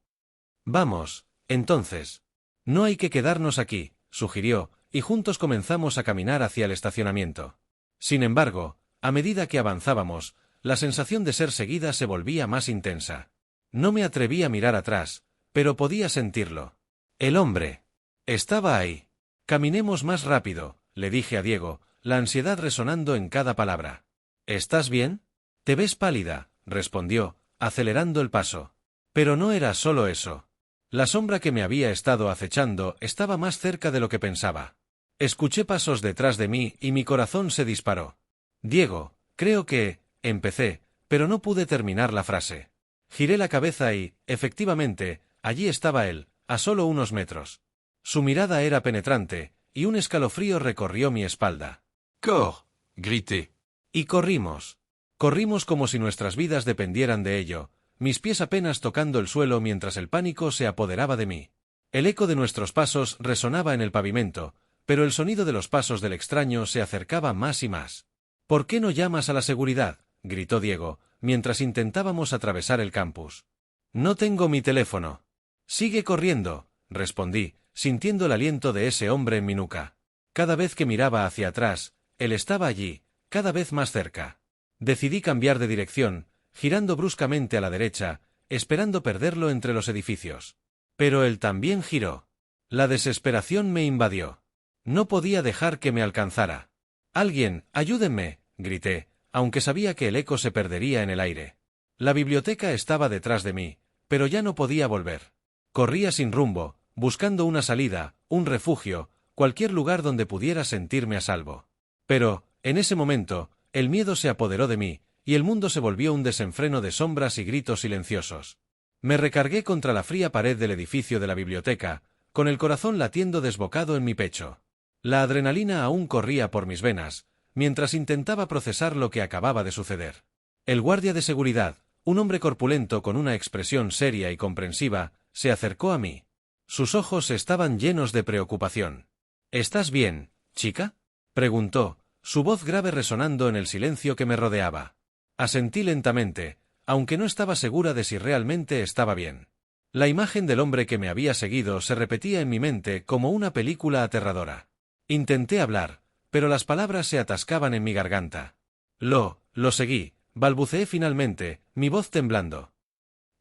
«Vamos, entonces. No hay que quedarnos aquí», sugirió, y juntos comenzamos a caminar hacia el estacionamiento. Sin embargo, a medida que avanzábamos, la sensación de ser seguida se volvía más intensa. No me atreví a mirar atrás, pero podía sentirlo. El hombre estaba ahí. «Caminemos más rápido», le dije a Diego, la ansiedad resonando en cada palabra. «¿Estás bien? Te ves pálida», respondió, acelerando el paso. Pero no era solo eso. La sombra que me había estado acechando estaba más cerca de lo que pensaba. Escuché pasos detrás de mí y mi corazón se disparó. «Diego, creo que», empecé, pero no pude terminar la frase. Giré la cabeza y, efectivamente, allí estaba él, a solo unos metros. Su mirada era penetrante, y un escalofrío recorrió mi espalda. «Corre», grité. Y corrimos. Corrimos como si nuestras vidas dependieran de ello, mis pies apenas tocando el suelo mientras el pánico se apoderaba de mí. El eco de nuestros pasos resonaba en el pavimento, pero el sonido de los pasos del extraño se acercaba más y más. «¿Por qué no llamas a la seguridad?», gritó Diego, mientras intentábamos atravesar el campus. No tengo mi teléfono. Sigue corriendo, respondí, sintiendo el aliento de ese hombre en mi nuca. Cada vez que miraba hacia atrás, él estaba allí, cada vez más cerca. Decidí cambiar de dirección, girando bruscamente a la derecha, esperando perderlo entre los edificios. Pero él también giró. La desesperación me invadió. No podía dejar que me alcanzara. «¡Alguien, ayúdenme!», grité, aunque sabía que el eco se perdería en el aire. La biblioteca estaba detrás de mí, pero ya no podía volver. Corría sin rumbo, buscando una salida, un refugio, cualquier lugar donde pudiera sentirme a salvo. Pero, en ese momento, el miedo se apoderó de mí, y el mundo se volvió un desenfreno de sombras y gritos silenciosos. Me recargué contra la fría pared del edificio de la biblioteca, con el corazón latiendo desbocado en mi pecho. La adrenalina aún corría por mis venas, mientras intentaba procesar lo que acababa de suceder. El guardia de seguridad, un hombre corpulento con una expresión seria y comprensiva, se acercó a mí. Sus ojos estaban llenos de preocupación. «¿Estás bien, chica?», preguntó, su voz grave resonando en el silencio que me rodeaba. Asentí lentamente, aunque no estaba segura de si realmente estaba bien. La imagen del hombre que me había seguido se repetía en mi mente como una película aterradora. Intenté hablar, pero las palabras se atascaban en mi garganta. Lo seguí, balbuceé finalmente, mi voz temblando.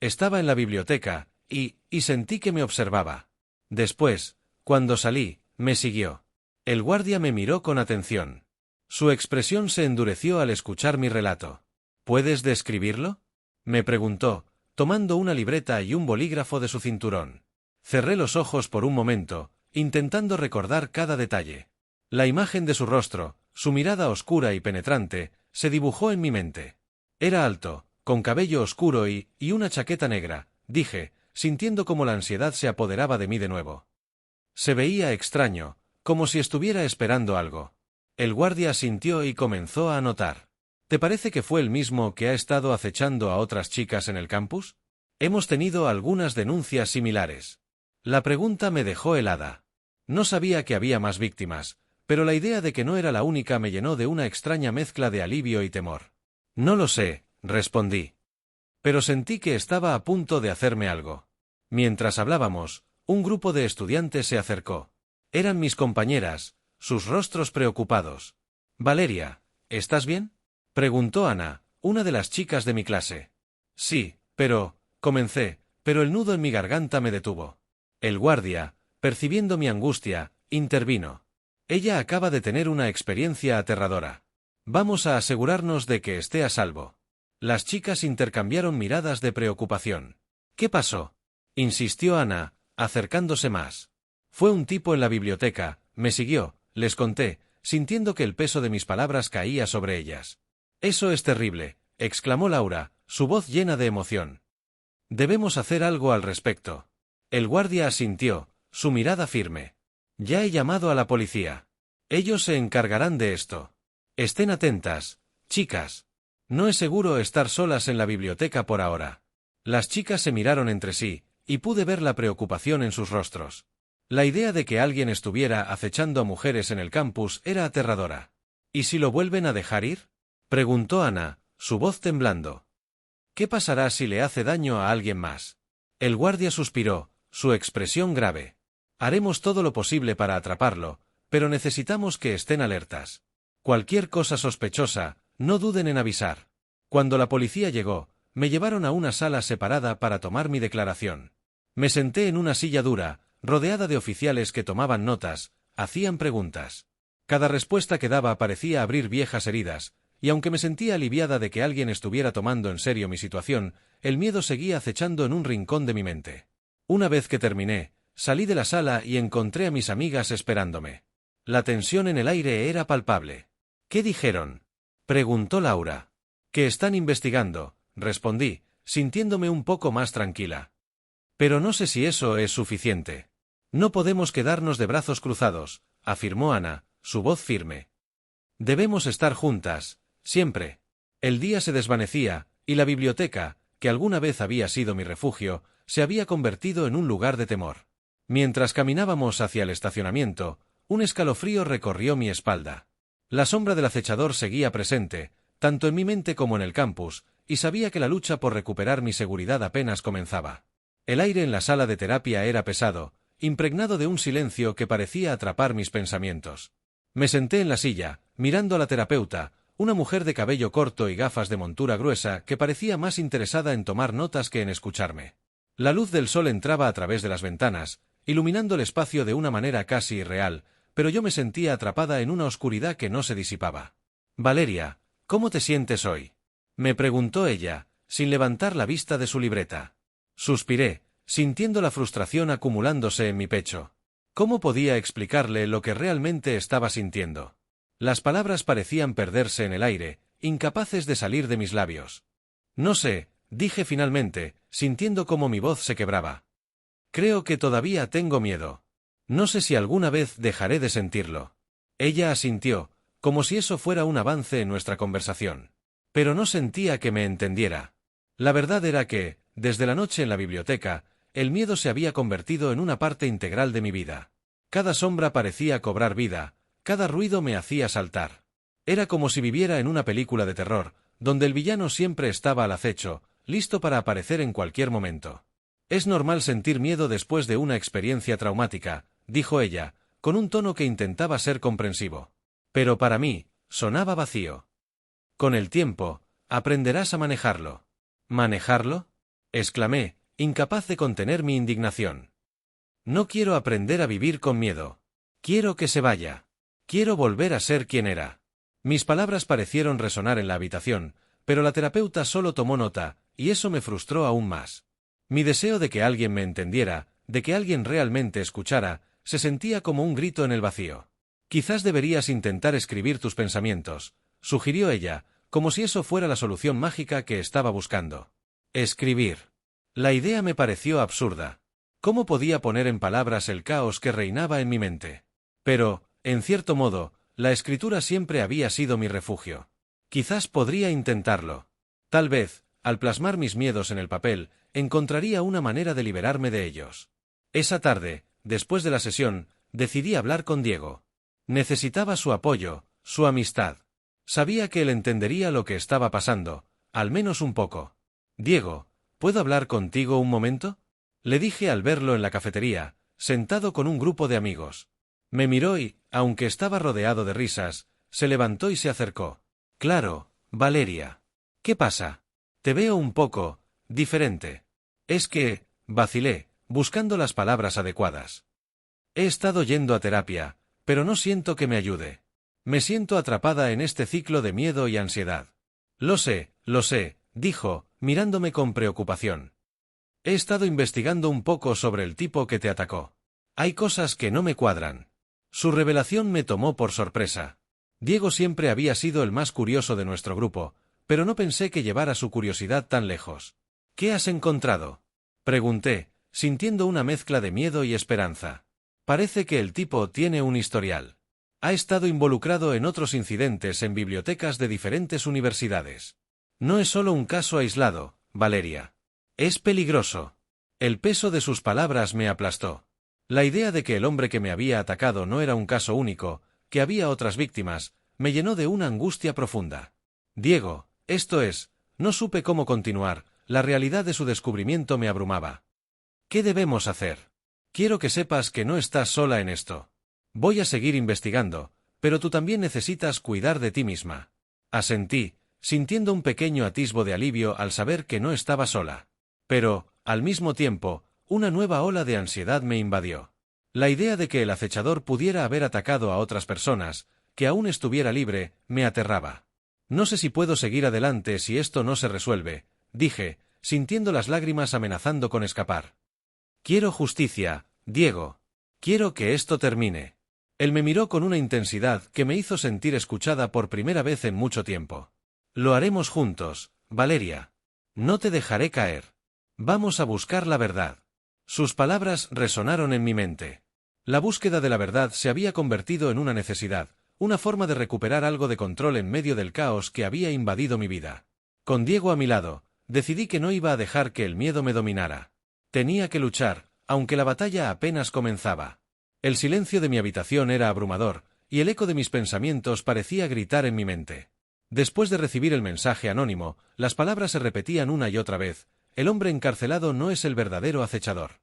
Estaba en la biblioteca, y sentí que me observaba. Después, cuando salí, me siguió. El guardia me miró con atención. Su expresión se endureció al escuchar mi relato. «¿Puedes describirlo?», me preguntó, tomando una libreta y un bolígrafo de su cinturón. Cerré los ojos por un momento, intentando recordar cada detalle. La imagen de su rostro, su mirada oscura y penetrante, se dibujó en mi mente. Era alto, con cabello oscuro y una chaqueta negra, dije, sintiendo como la ansiedad se apoderaba de mí de nuevo. Se veía extraño, como si estuviera esperando algo. El guardia asintió y comenzó a anotar. «¿Te parece que fue el mismo que ha estado acechando a otras chicas en el campus? Hemos tenido algunas denuncias similares». La pregunta me dejó helada. No sabía que había más víctimas, pero la idea de que no era la única me llenó de una extraña mezcla de alivio y temor. «No lo sé», respondí. Pero sentí que estaba a punto de hacerme algo. Mientras hablábamos, un grupo de estudiantes se acercó. Eran mis compañeras, sus rostros preocupados. «Valeria, ¿estás bien?», preguntó Ana, una de las chicas de mi clase. «Sí, comencé, pero el nudo en mi garganta me detuvo». El guardia, percibiendo mi angustia, intervino. «Ella acaba de tener una experiencia aterradora. Vamos a asegurarnos de que esté a salvo». Las chicas intercambiaron miradas de preocupación. «¿Qué pasó?», insistió Ana, acercándose más. «Fue un tipo en la biblioteca, me siguió», les conté, sintiendo que el peso de mis palabras caía sobre ellas. «Eso es terrible», exclamó Laura, su voz llena de emoción. «Debemos hacer algo al respecto». El guardia asintió, su mirada firme. «Ya he llamado a la policía. Ellos se encargarán de esto. Estén atentas, chicas. No es seguro estar solas en la biblioteca por ahora». Las chicas se miraron entre sí, y pude ver la preocupación en sus rostros. La idea de que alguien estuviera acechando a mujeres en el campus era aterradora. «¿Y si lo vuelven a dejar ir?», preguntó Ana, su voz temblando. «¿Qué pasará si le hace daño a alguien más?». El guardia suspiró, su expresión grave. «Haremos todo lo posible para atraparlo, pero necesitamos que estén alertas. Cualquier cosa sospechosa, no duden en avisar». Cuando la policía llegó, me llevaron a una sala separada para tomar mi declaración. Me senté en una silla dura, rodeada de oficiales que tomaban notas, hacían preguntas. Cada respuesta que daba parecía abrir viejas heridas, y aunque me sentía aliviada de que alguien estuviera tomando en serio mi situación, el miedo seguía acechando en un rincón de mi mente. Una vez que terminé, salí de la sala y encontré a mis amigas esperándome. La tensión en el aire era palpable. «¿Qué dijeron?», preguntó Laura. «Que están investigando», respondí, sintiéndome un poco más tranquila. «Pero no sé si eso es suficiente. No podemos quedarnos de brazos cruzados», afirmó Ana, su voz firme. «Debemos estar juntas, siempre». El día se desvanecía, y la biblioteca, que alguna vez había sido mi refugio, se había convertido en un lugar de temor. Mientras caminábamos hacia el estacionamiento, un escalofrío recorrió mi espalda. La sombra del acechador seguía presente, tanto en mi mente como en el campus, y sabía que la lucha por recuperar mi seguridad apenas comenzaba. El aire en la sala de terapia era pesado, impregnado de un silencio que parecía atrapar mis pensamientos. Me senté en la silla, mirando a la terapeuta, una mujer de cabello corto y gafas de montura gruesa que parecía más interesada en tomar notas que en escucharme. La luz del sol entraba a través de las ventanas, iluminando el espacio de una manera casi irreal, pero yo me sentía atrapada en una oscuridad que no se disipaba. «Valeria, ¿cómo te sientes hoy?», me preguntó ella, sin levantar la vista de su libreta. Suspiré, sintiendo la frustración acumulándose en mi pecho. ¿Cómo podía explicarle lo que realmente estaba sintiendo? Las palabras parecían perderse en el aire, incapaces de salir de mis labios. «No sé», dije finalmente, sintiendo cómo mi voz se quebraba. «Creo que todavía tengo miedo. No sé si alguna vez dejaré de sentirlo». Ella asintió, como si eso fuera un avance en nuestra conversación. Pero no sentía que me entendiera. La verdad era que, desde la noche en la biblioteca, el miedo se había convertido en una parte integral de mi vida. Cada sombra parecía cobrar vida, cada ruido me hacía saltar. Era como si viviera en una película de terror, donde el villano siempre estaba al acecho, listo para aparecer en cualquier momento. «Es normal sentir miedo después de una experiencia traumática», dijo ella, con un tono que intentaba ser comprensivo. Pero para mí, sonaba vacío. «Con el tiempo, aprenderás a manejarlo». «¿Manejarlo?», exclamé, incapaz de contener mi indignación. «No quiero aprender a vivir con miedo. Quiero que se vaya. Quiero volver a ser quien era». Mis palabras parecieron resonar en la habitación, pero la terapeuta solo tomó nota, y eso me frustró aún más. Mi deseo de que alguien me entendiera, de que alguien realmente escuchara, se sentía como un grito en el vacío. «Quizás deberías intentar escribir tus pensamientos», sugirió ella, como si eso fuera la solución mágica que estaba buscando. Escribir. La idea me pareció absurda. ¿Cómo podía poner en palabras el caos que reinaba en mi mente? Pero, en cierto modo, la escritura siempre había sido mi refugio. Quizás podría intentarlo. Tal vez, al plasmar mis miedos en el papel, encontraría una manera de liberarme de ellos. Esa tarde, después de la sesión, decidí hablar con Diego. Necesitaba su apoyo, su amistad. Sabía que él entendería lo que estaba pasando, al menos un poco. «Diego, ¿puedo hablar contigo un momento?», le dije al verlo en la cafetería, sentado con un grupo de amigos. Me miró y, aunque estaba rodeado de risas, se levantó y se acercó. «Claro, Valeria. ¿Qué pasa? Te veo un poco diferente». «Es que», vacilé, buscando las palabras adecuadas. «He estado yendo a terapia, pero no siento que me ayude. Me siento atrapada en este ciclo de miedo y ansiedad». Lo sé», dijo, mirándome con preocupación. «He estado investigando un poco sobre el tipo que te atacó. Hay cosas que no me cuadran». Su revelación me tomó por sorpresa. Diego siempre había sido el más curioso de nuestro grupo, pero no pensé que llevara su curiosidad tan lejos. «¿Qué has encontrado?», pregunté, sintiendo una mezcla de miedo y esperanza. «Parece que el tipo tiene un historial. Ha estado involucrado en otros incidentes en bibliotecas de diferentes universidades. No es solo un caso aislado, Valeria. Es peligroso». El peso de sus palabras me aplastó. La idea de que el hombre que me había atacado no era un caso único, que había otras víctimas, me llenó de una angustia profunda. «Diego, esto es», no supe cómo continuar, la realidad de su descubrimiento me abrumaba. «¿Qué debemos hacer? Quiero que sepas que no estás sola en esto. Voy a seguir investigando, pero tú también necesitas cuidar de ti misma». Asentí, sintiendo un pequeño atisbo de alivio al saber que no estaba sola. Pero, al mismo tiempo, una nueva ola de ansiedad me invadió. La idea de que el acechador pudiera haber atacado a otras personas, que aún estuviera libre, me aterraba. «No sé si puedo seguir adelante si esto no se resuelve», dije, sintiendo las lágrimas amenazando con escapar. «Quiero justicia, Diego. Quiero que esto termine». Él me miró con una intensidad que me hizo sentir escuchada por primera vez en mucho tiempo. «Lo haremos juntos, Valeria. No te dejaré caer. Vamos a buscar la verdad». Sus palabras resonaron en mi mente. La búsqueda de la verdad se había convertido en una necesidad, una forma de recuperar algo de control en medio del caos que había invadido mi vida. Con Diego a mi lado, decidí que no iba a dejar que el miedo me dominara. Tenía que luchar, aunque la batalla apenas comenzaba. El silencio de mi habitación era abrumador, y el eco de mis pensamientos parecía gritar en mi mente. Después de recibir el mensaje anónimo, las palabras se repetían una y otra vez: el hombre encarcelado no es el verdadero acechador.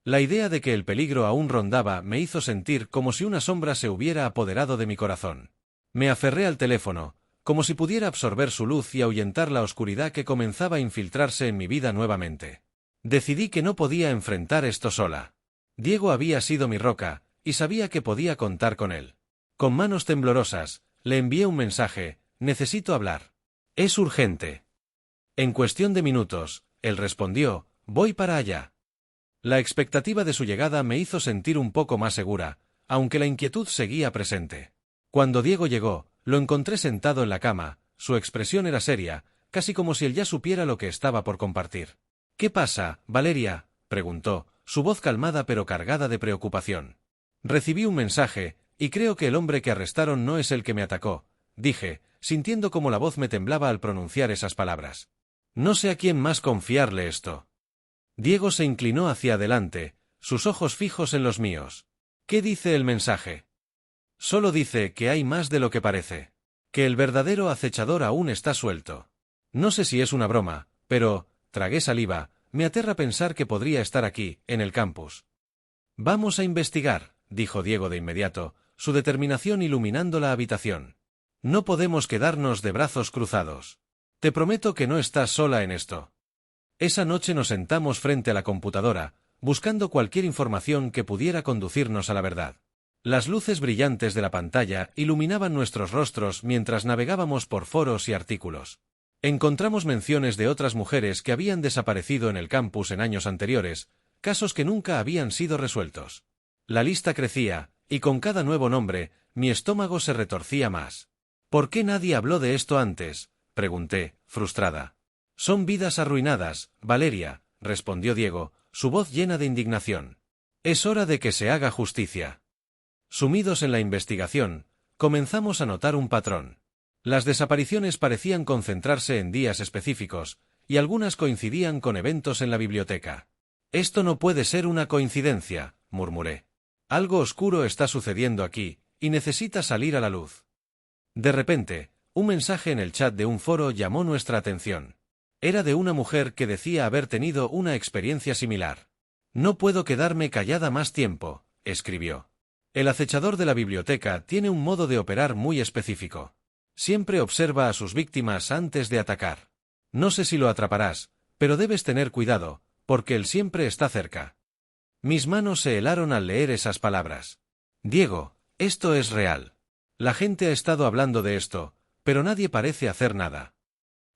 La idea de que el peligro aún rondaba me hizo sentir como si una sombra se hubiera apoderado de mi corazón. Me aferré al teléfono, como si pudiera absorber su luz y ahuyentar la oscuridad que comenzaba a infiltrarse en mi vida nuevamente. Decidí que no podía enfrentar esto sola. Diego había sido mi roca, y sabía que podía contar con él. Con manos temblorosas, le envié un mensaje: necesito hablar. Es urgente. En cuestión de minutos, él respondió: voy para allá. La expectativa de su llegada me hizo sentir un poco más segura, aunque la inquietud seguía presente. Cuando Diego llegó, lo encontré sentado en la cama. Su expresión era seria, casi como si él ya supiera lo que estaba por compartir. ¿Qué pasa, Valeria?, preguntó, su voz calmada pero cargada de preocupación. Recibí un mensaje, y creo que el hombre que arrestaron no es el que me atacó, dije, sintiendo como la voz me temblaba al pronunciar esas palabras. No sé a quién más confiarle esto. Diego se inclinó hacia adelante, sus ojos fijos en los míos. ¿Qué dice el mensaje? Solo dice que hay más de lo que parece. Que el verdadero acechador aún está suelto. No sé si es una broma, pero, tragué saliva, me aterra pensar que podría estar aquí, en el campus. Vamos a investigar, dijo Diego de inmediato, su determinación iluminando la habitación. No podemos quedarnos de brazos cruzados. Te prometo que no estás sola en esto. Esa noche nos sentamos frente a la computadora, buscando cualquier información que pudiera conducirnos a la verdad. Las luces brillantes de la pantalla iluminaban nuestros rostros mientras navegábamos por foros y artículos. Encontramos menciones de otras mujeres que habían desaparecido en el campus en años anteriores, casos que nunca habían sido resueltos. La lista crecía, y con cada nuevo nombre, mi estómago se retorcía más. ¿Por qué nadie habló de esto antes?, pregunté, frustrada. Son vidas arruinadas, Valeria, respondió Diego, su voz llena de indignación. Es hora de que se haga justicia. Sumidos en la investigación, comenzamos a notar un patrón. Las desapariciones parecían concentrarse en días específicos, y algunas coincidían con eventos en la biblioteca. Esto no puede ser una coincidencia, murmuré. Algo oscuro está sucediendo aquí, y necesita salir a la luz. De repente, un mensaje en el chat de un foro llamó nuestra atención. Era de una mujer que decía haber tenido una experiencia similar. No puedo quedarme callada más tiempo, escribió. El acechador de la biblioteca tiene un modo de operar muy específico. Siempre observa a sus víctimas antes de atacar. No sé si lo atraparás, pero debes tener cuidado, porque él siempre está cerca. Mis manos se helaron al leer esas palabras. Diego, esto es real. La gente ha estado hablando de esto, pero nadie parece hacer nada.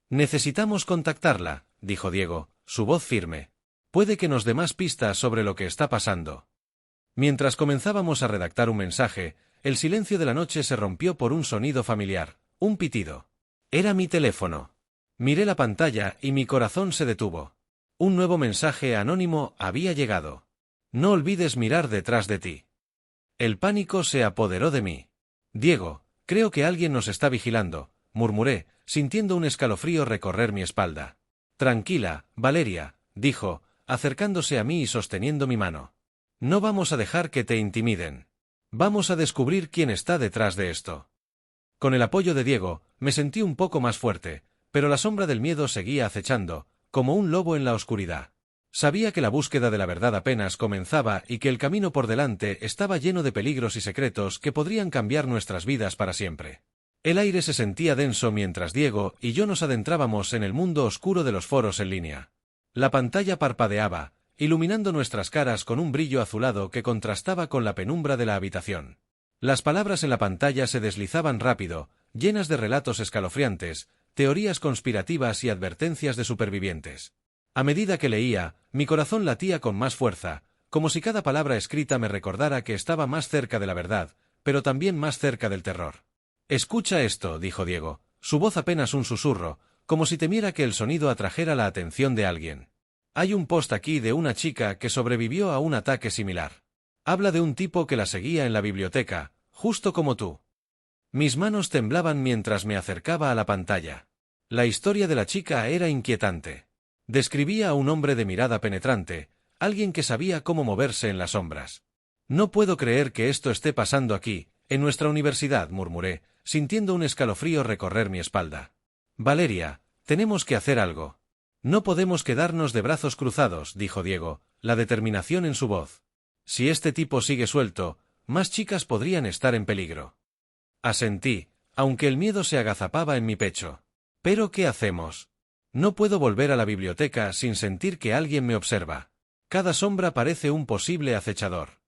Necesitamos contactarla, dijo Diego, su voz firme. Puede que nos dé más pistas sobre lo que está pasando. Mientras comenzábamos a redactar un mensaje, el silencio de la noche se rompió por un sonido familiar, un pitido. Era mi teléfono. Miré la pantalla y mi corazón se detuvo. Un nuevo mensaje anónimo había llegado. No olvides mirar detrás de ti. El pánico se apoderó de mí. Diego, creo que alguien nos está vigilando, murmuré, sintiendo un escalofrío recorrer mi espalda. Tranquila, Valeria, dijo, acercándose a mí y sosteniendo mi mano. No vamos a dejar que te intimiden. Vamos a descubrir quién está detrás de esto. Con el apoyo de Diego, me sentí un poco más fuerte, pero la sombra del miedo seguía acechando, como un lobo en la oscuridad. Sabía que la búsqueda de la verdad apenas comenzaba y que el camino por delante estaba lleno de peligros y secretos que podrían cambiar nuestras vidas para siempre. El aire se sentía denso mientras Diego y yo nos adentrábamos en el mundo oscuro de los foros en línea. La pantalla parpadeaba, iluminando nuestras caras con un brillo azulado que contrastaba con la penumbra de la habitación. Las palabras en la pantalla se deslizaban rápido, llenas de relatos escalofriantes, teorías conspirativas y advertencias de supervivientes. A medida que leía, mi corazón latía con más fuerza, como si cada palabra escrita me recordara que estaba más cerca de la verdad, pero también más cerca del terror. Escucha esto, dijo Diego, su voz apenas un susurro, como si temiera que el sonido atrajera la atención de alguien. Hay un post aquí de una chica que sobrevivió a un ataque similar. Habla de un tipo que la seguía en la biblioteca, justo como tú. Mis manos temblaban mientras me acercaba a la pantalla. La historia de la chica era inquietante. Describía a un hombre de mirada penetrante, alguien que sabía cómo moverse en las sombras. No puedo creer que esto esté pasando aquí, en nuestra universidad, murmuré, sintiendo un escalofrío recorrer mi espalda. Valeria, tenemos que hacer algo. No podemos quedarnos de brazos cruzados, dijo Diego, la determinación en su voz. Si este tipo sigue suelto, más chicas podrían estar en peligro. Asentí, aunque el miedo se agazapaba en mi pecho. ¿Pero qué hacemos? No puedo volver a la biblioteca sin sentir que alguien me observa. Cada sombra parece un posible acechador.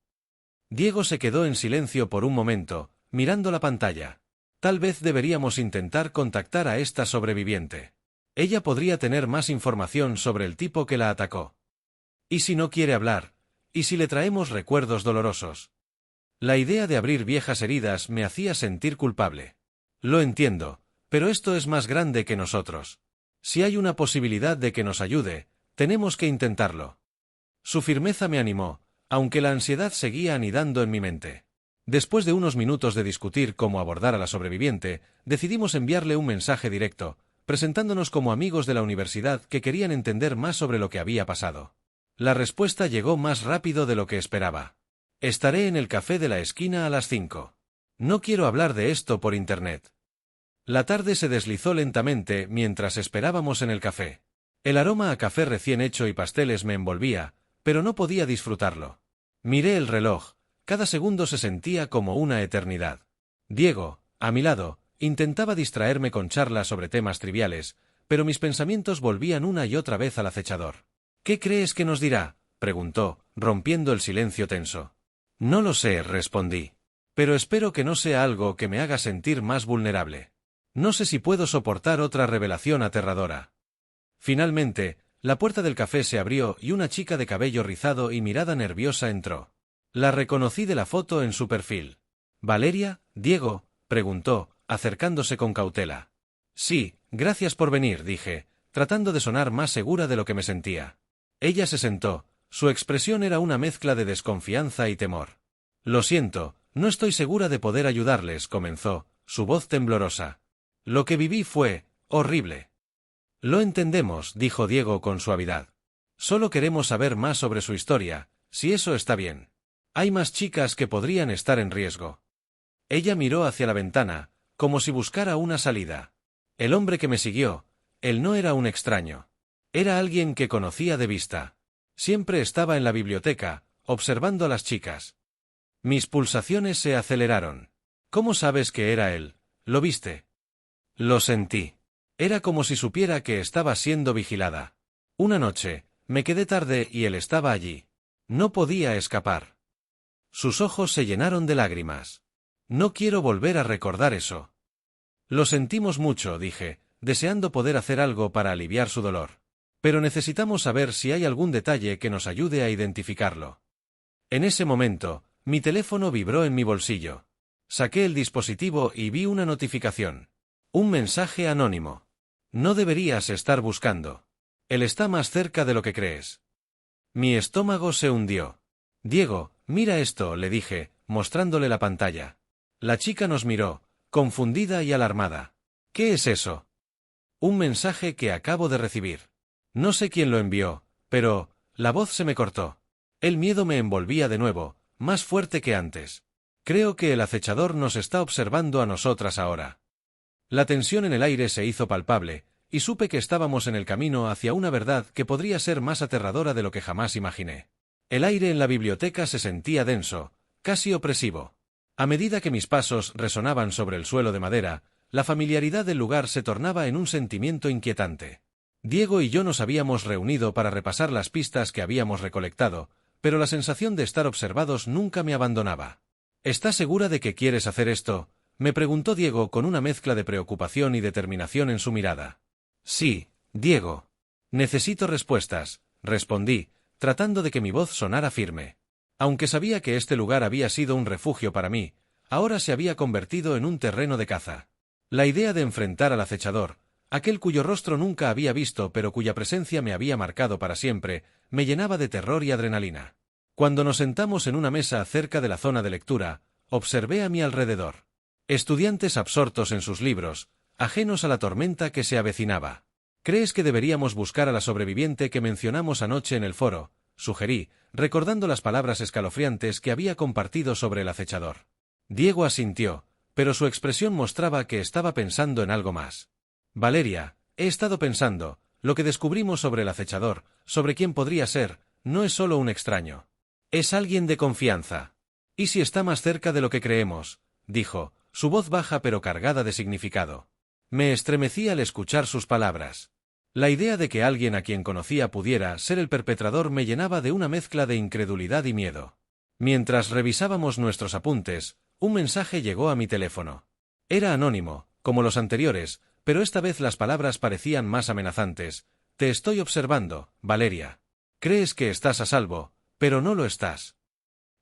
Diego se quedó en silencio por un momento, mirando la pantalla. Tal vez deberíamos intentar contactar a esta sobreviviente. Ella podría tener más información sobre el tipo que la atacó. ¿Y si no quiere hablar? ¿Y si le traemos recuerdos dolorosos? La idea de abrir viejas heridas me hacía sentir culpable. Lo entiendo, pero esto es más grande que nosotros. Si hay una posibilidad de que nos ayude, tenemos que intentarlo. Su firmeza me animó, aunque la ansiedad seguía anidando en mi mente. Después de unos minutos de discutir cómo abordar a la sobreviviente, decidimos enviarle un mensaje directo, presentándonos como amigos de la universidad que querían entender más sobre lo que había pasado. La respuesta llegó más rápido de lo que esperaba. Estaré en el café de la esquina a las 5. No quiero hablar de esto por internet. La tarde se deslizó lentamente mientras esperábamos en el café. El aroma a café recién hecho y pasteles me envolvía, pero no podía disfrutarlo. Miré el reloj, cada segundo se sentía como una eternidad. Diego, a mi lado, intentaba distraerme con charlas sobre temas triviales, pero mis pensamientos volvían una y otra vez al acechador. ¿Qué crees que nos dirá?, preguntó, rompiendo el silencio tenso. No lo sé, respondí. Pero espero que no sea algo que me haga sentir más vulnerable. No sé si puedo soportar otra revelación aterradora. Finalmente, la puerta del café se abrió y una chica de cabello rizado y mirada nerviosa entró. La reconocí de la foto en su perfil. ¿Valeria, Diego?, preguntó, acercándose con cautela. Sí, gracias por venir, dije, tratando de sonar más segura de lo que me sentía. Ella se sentó, su expresión era una mezcla de desconfianza y temor. Lo siento, no estoy segura de poder ayudarles, comenzó, su voz temblorosa. Lo que viví fue horrible. Lo entendemos, dijo Diego con suavidad. Solo queremos saber más sobre su historia, si eso está bien. Hay más chicas que podrían estar en riesgo. Ella miró hacia la ventana, como si buscara una salida. El hombre que me siguió, él no era un extraño. Era alguien que conocía de vista. Siempre estaba en la biblioteca, observando a las chicas. Mis pulsaciones se aceleraron. ¿Cómo sabes que era él? ¿Lo viste? Lo sentí. Era como si supiera que estaba siendo vigilada. Una noche, me quedé tarde y él estaba allí. No podía escapar. Sus ojos se llenaron de lágrimas. No quiero volver a recordar eso. Lo sentimos mucho, dije, deseando poder hacer algo para aliviar su dolor. Pero necesitamos saber si hay algún detalle que nos ayude a identificarlo. En ese momento, mi teléfono vibró en mi bolsillo. Saqué el dispositivo y vi una notificación. Un mensaje anónimo. No deberías estar buscando. Él está más cerca de lo que crees. Mi estómago se hundió. Diego, mira esto, le dije, mostrándole la pantalla. La chica nos miró, confundida y alarmada. ¿Qué es eso? Un mensaje que acabo de recibir. No sé quién lo envió, pero la voz se me cortó. El miedo me envolvía de nuevo, más fuerte que antes. Creo que el acechador nos está observando a nosotras ahora. La tensión en el aire se hizo palpable, y supe que estábamos en el camino hacia una verdad que podría ser más aterradora de lo que jamás imaginé. El aire en la biblioteca se sentía denso, casi opresivo. A medida que mis pasos resonaban sobre el suelo de madera, la familiaridad del lugar se tornaba en un sentimiento inquietante. Diego y yo nos habíamos reunido para repasar las pistas que habíamos recolectado, pero la sensación de estar observados nunca me abandonaba. ¿Estás segura de que quieres hacer esto?, me preguntó Diego con una mezcla de preocupación y determinación en su mirada. Sí, Diego. Necesito respuestas, respondí, tratando de que mi voz sonara firme. Aunque sabía que este lugar había sido un refugio para mí, ahora se había convertido en un terreno de caza. La idea de enfrentar al acechador, aquel cuyo rostro nunca había visto pero cuya presencia me había marcado para siempre, me llenaba de terror y adrenalina. Cuando nos sentamos en una mesa cerca de la zona de lectura, observé a mi alrededor. Estudiantes absortos en sus libros, ajenos a la tormenta que se avecinaba. ¿Crees que deberíamos buscar a la sobreviviente que mencionamos anoche en el foro?, sugerí, recordando las palabras escalofriantes que había compartido sobre el acechador. Diego asintió, pero su expresión mostraba que estaba pensando en algo más. Valeria, he estado pensando, lo que descubrimos sobre el acechador, sobre quién podría ser, no es solo un extraño. Es alguien de confianza. ¿Y si está más cerca de lo que creemos?, dijo, su voz baja pero cargada de significado. Me estremecí al escuchar sus palabras. La idea de que alguien a quien conocía pudiera ser el perpetrador me llenaba de una mezcla de incredulidad y miedo. Mientras revisábamos nuestros apuntes, un mensaje llegó a mi teléfono. Era anónimo, como los anteriores, pero esta vez las palabras parecían más amenazantes. Te estoy observando, Valeria. Crees que estás a salvo, pero no lo estás.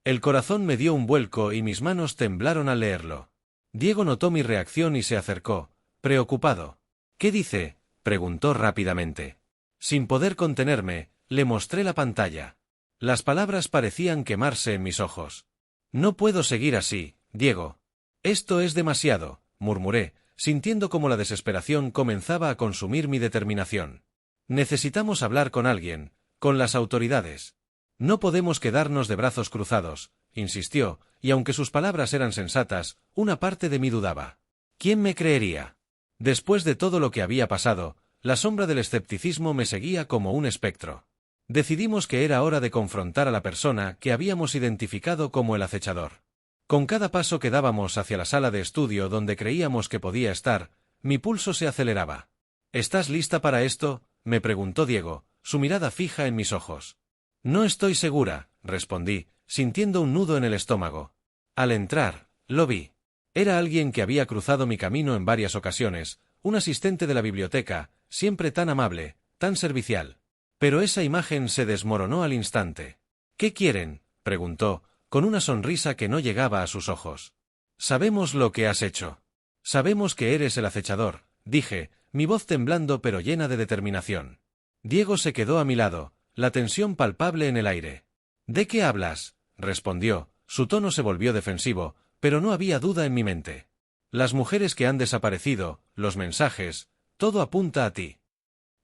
El corazón me dio un vuelco y mis manos temblaron al leerlo. Diego notó mi reacción y se acercó, preocupado. ¿Qué dice?, preguntó rápidamente. Sin poder contenerme, le mostré la pantalla. Las palabras parecían quemarse en mis ojos. No puedo seguir así, Diego. Esto es demasiado, murmuré, sintiendo como la desesperación comenzaba a consumir mi determinación. Necesitamos hablar con alguien, con las autoridades. No podemos quedarnos de brazos cruzados, insistió, y aunque sus palabras eran sensatas, una parte de mí dudaba. ¿Quién me creería? Después de todo lo que había pasado, la sombra del escepticismo me seguía como un espectro. Decidimos que era hora de confrontar a la persona que habíamos identificado como el acechador. Con cada paso que dábamos hacia la sala de estudio donde creíamos que podía estar, mi pulso se aceleraba. ¿Estás lista para esto?, me preguntó Diego, su mirada fija en mis ojos. No estoy segura, respondí, sintiendo un nudo en el estómago. Al entrar, lo vi. Era alguien que había cruzado mi camino en varias ocasiones, un asistente de la biblioteca, siempre tan amable, tan servicial. Pero esa imagen se desmoronó al instante. ¿Qué quieren?, preguntó, con una sonrisa que no llegaba a sus ojos. Sabemos lo que has hecho. Sabemos que eres el acechador, dije, mi voz temblando pero llena de determinación. Diego se quedó a mi lado, la tensión palpable en el aire. ¿De qué hablas?, respondió, su tono se volvió defensivo, pero no había duda en mi mente. Las mujeres que han desaparecido, los mensajes, todo apunta a ti.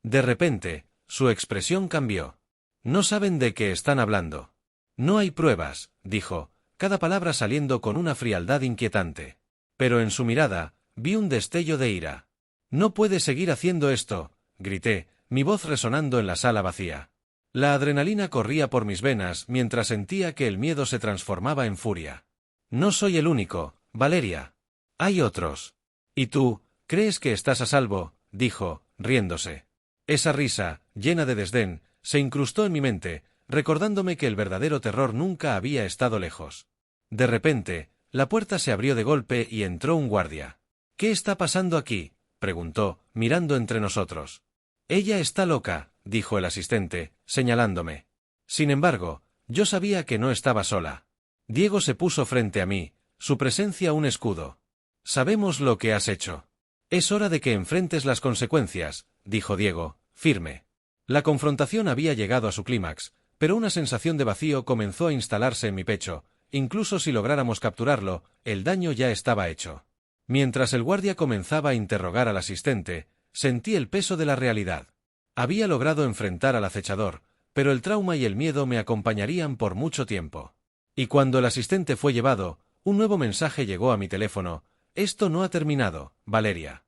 De repente, su expresión cambió. No saben de qué están hablando. No hay pruebas, dijo, cada palabra saliendo con una frialdad inquietante. Pero en su mirada, vi un destello de ira. No puedes seguir haciendo esto, grité, mi voz resonando en la sala vacía. La adrenalina corría por mis venas mientras sentía que el miedo se transformaba en furia. No soy el único, Valeria. Hay otros. ¿Y tú, crees que estás a salvo?, dijo, riéndose. Esa risa, llena de desdén, se incrustó en mi mente, recordándome que el verdadero terror nunca había estado lejos. De repente, la puerta se abrió de golpe y entró un guardia. ¿Qué está pasando aquí?, preguntó, mirando entre nosotros. Ella está loca, dijo el asistente, señalándome. Sin embargo, yo sabía que no estaba sola. Diego se puso frente a mí, su presencia un escudo. Sabemos lo que has hecho. Es hora de que enfrentes las consecuencias, dijo Diego, firme. La confrontación había llegado a su clímax, pero una sensación de vacío comenzó a instalarse en mi pecho. Incluso si lográramos capturarlo, el daño ya estaba hecho. Mientras el guardia comenzaba a interrogar al asistente, sentí el peso de la realidad. Había logrado enfrentar al acechador, pero el trauma y el miedo me acompañarían por mucho tiempo. Y cuando el asistente fue llevado, un nuevo mensaje llegó a mi teléfono. Esto no ha terminado, Valeria.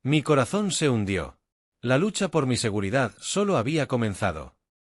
Mi corazón se hundió. La lucha por mi seguridad solo había comenzado.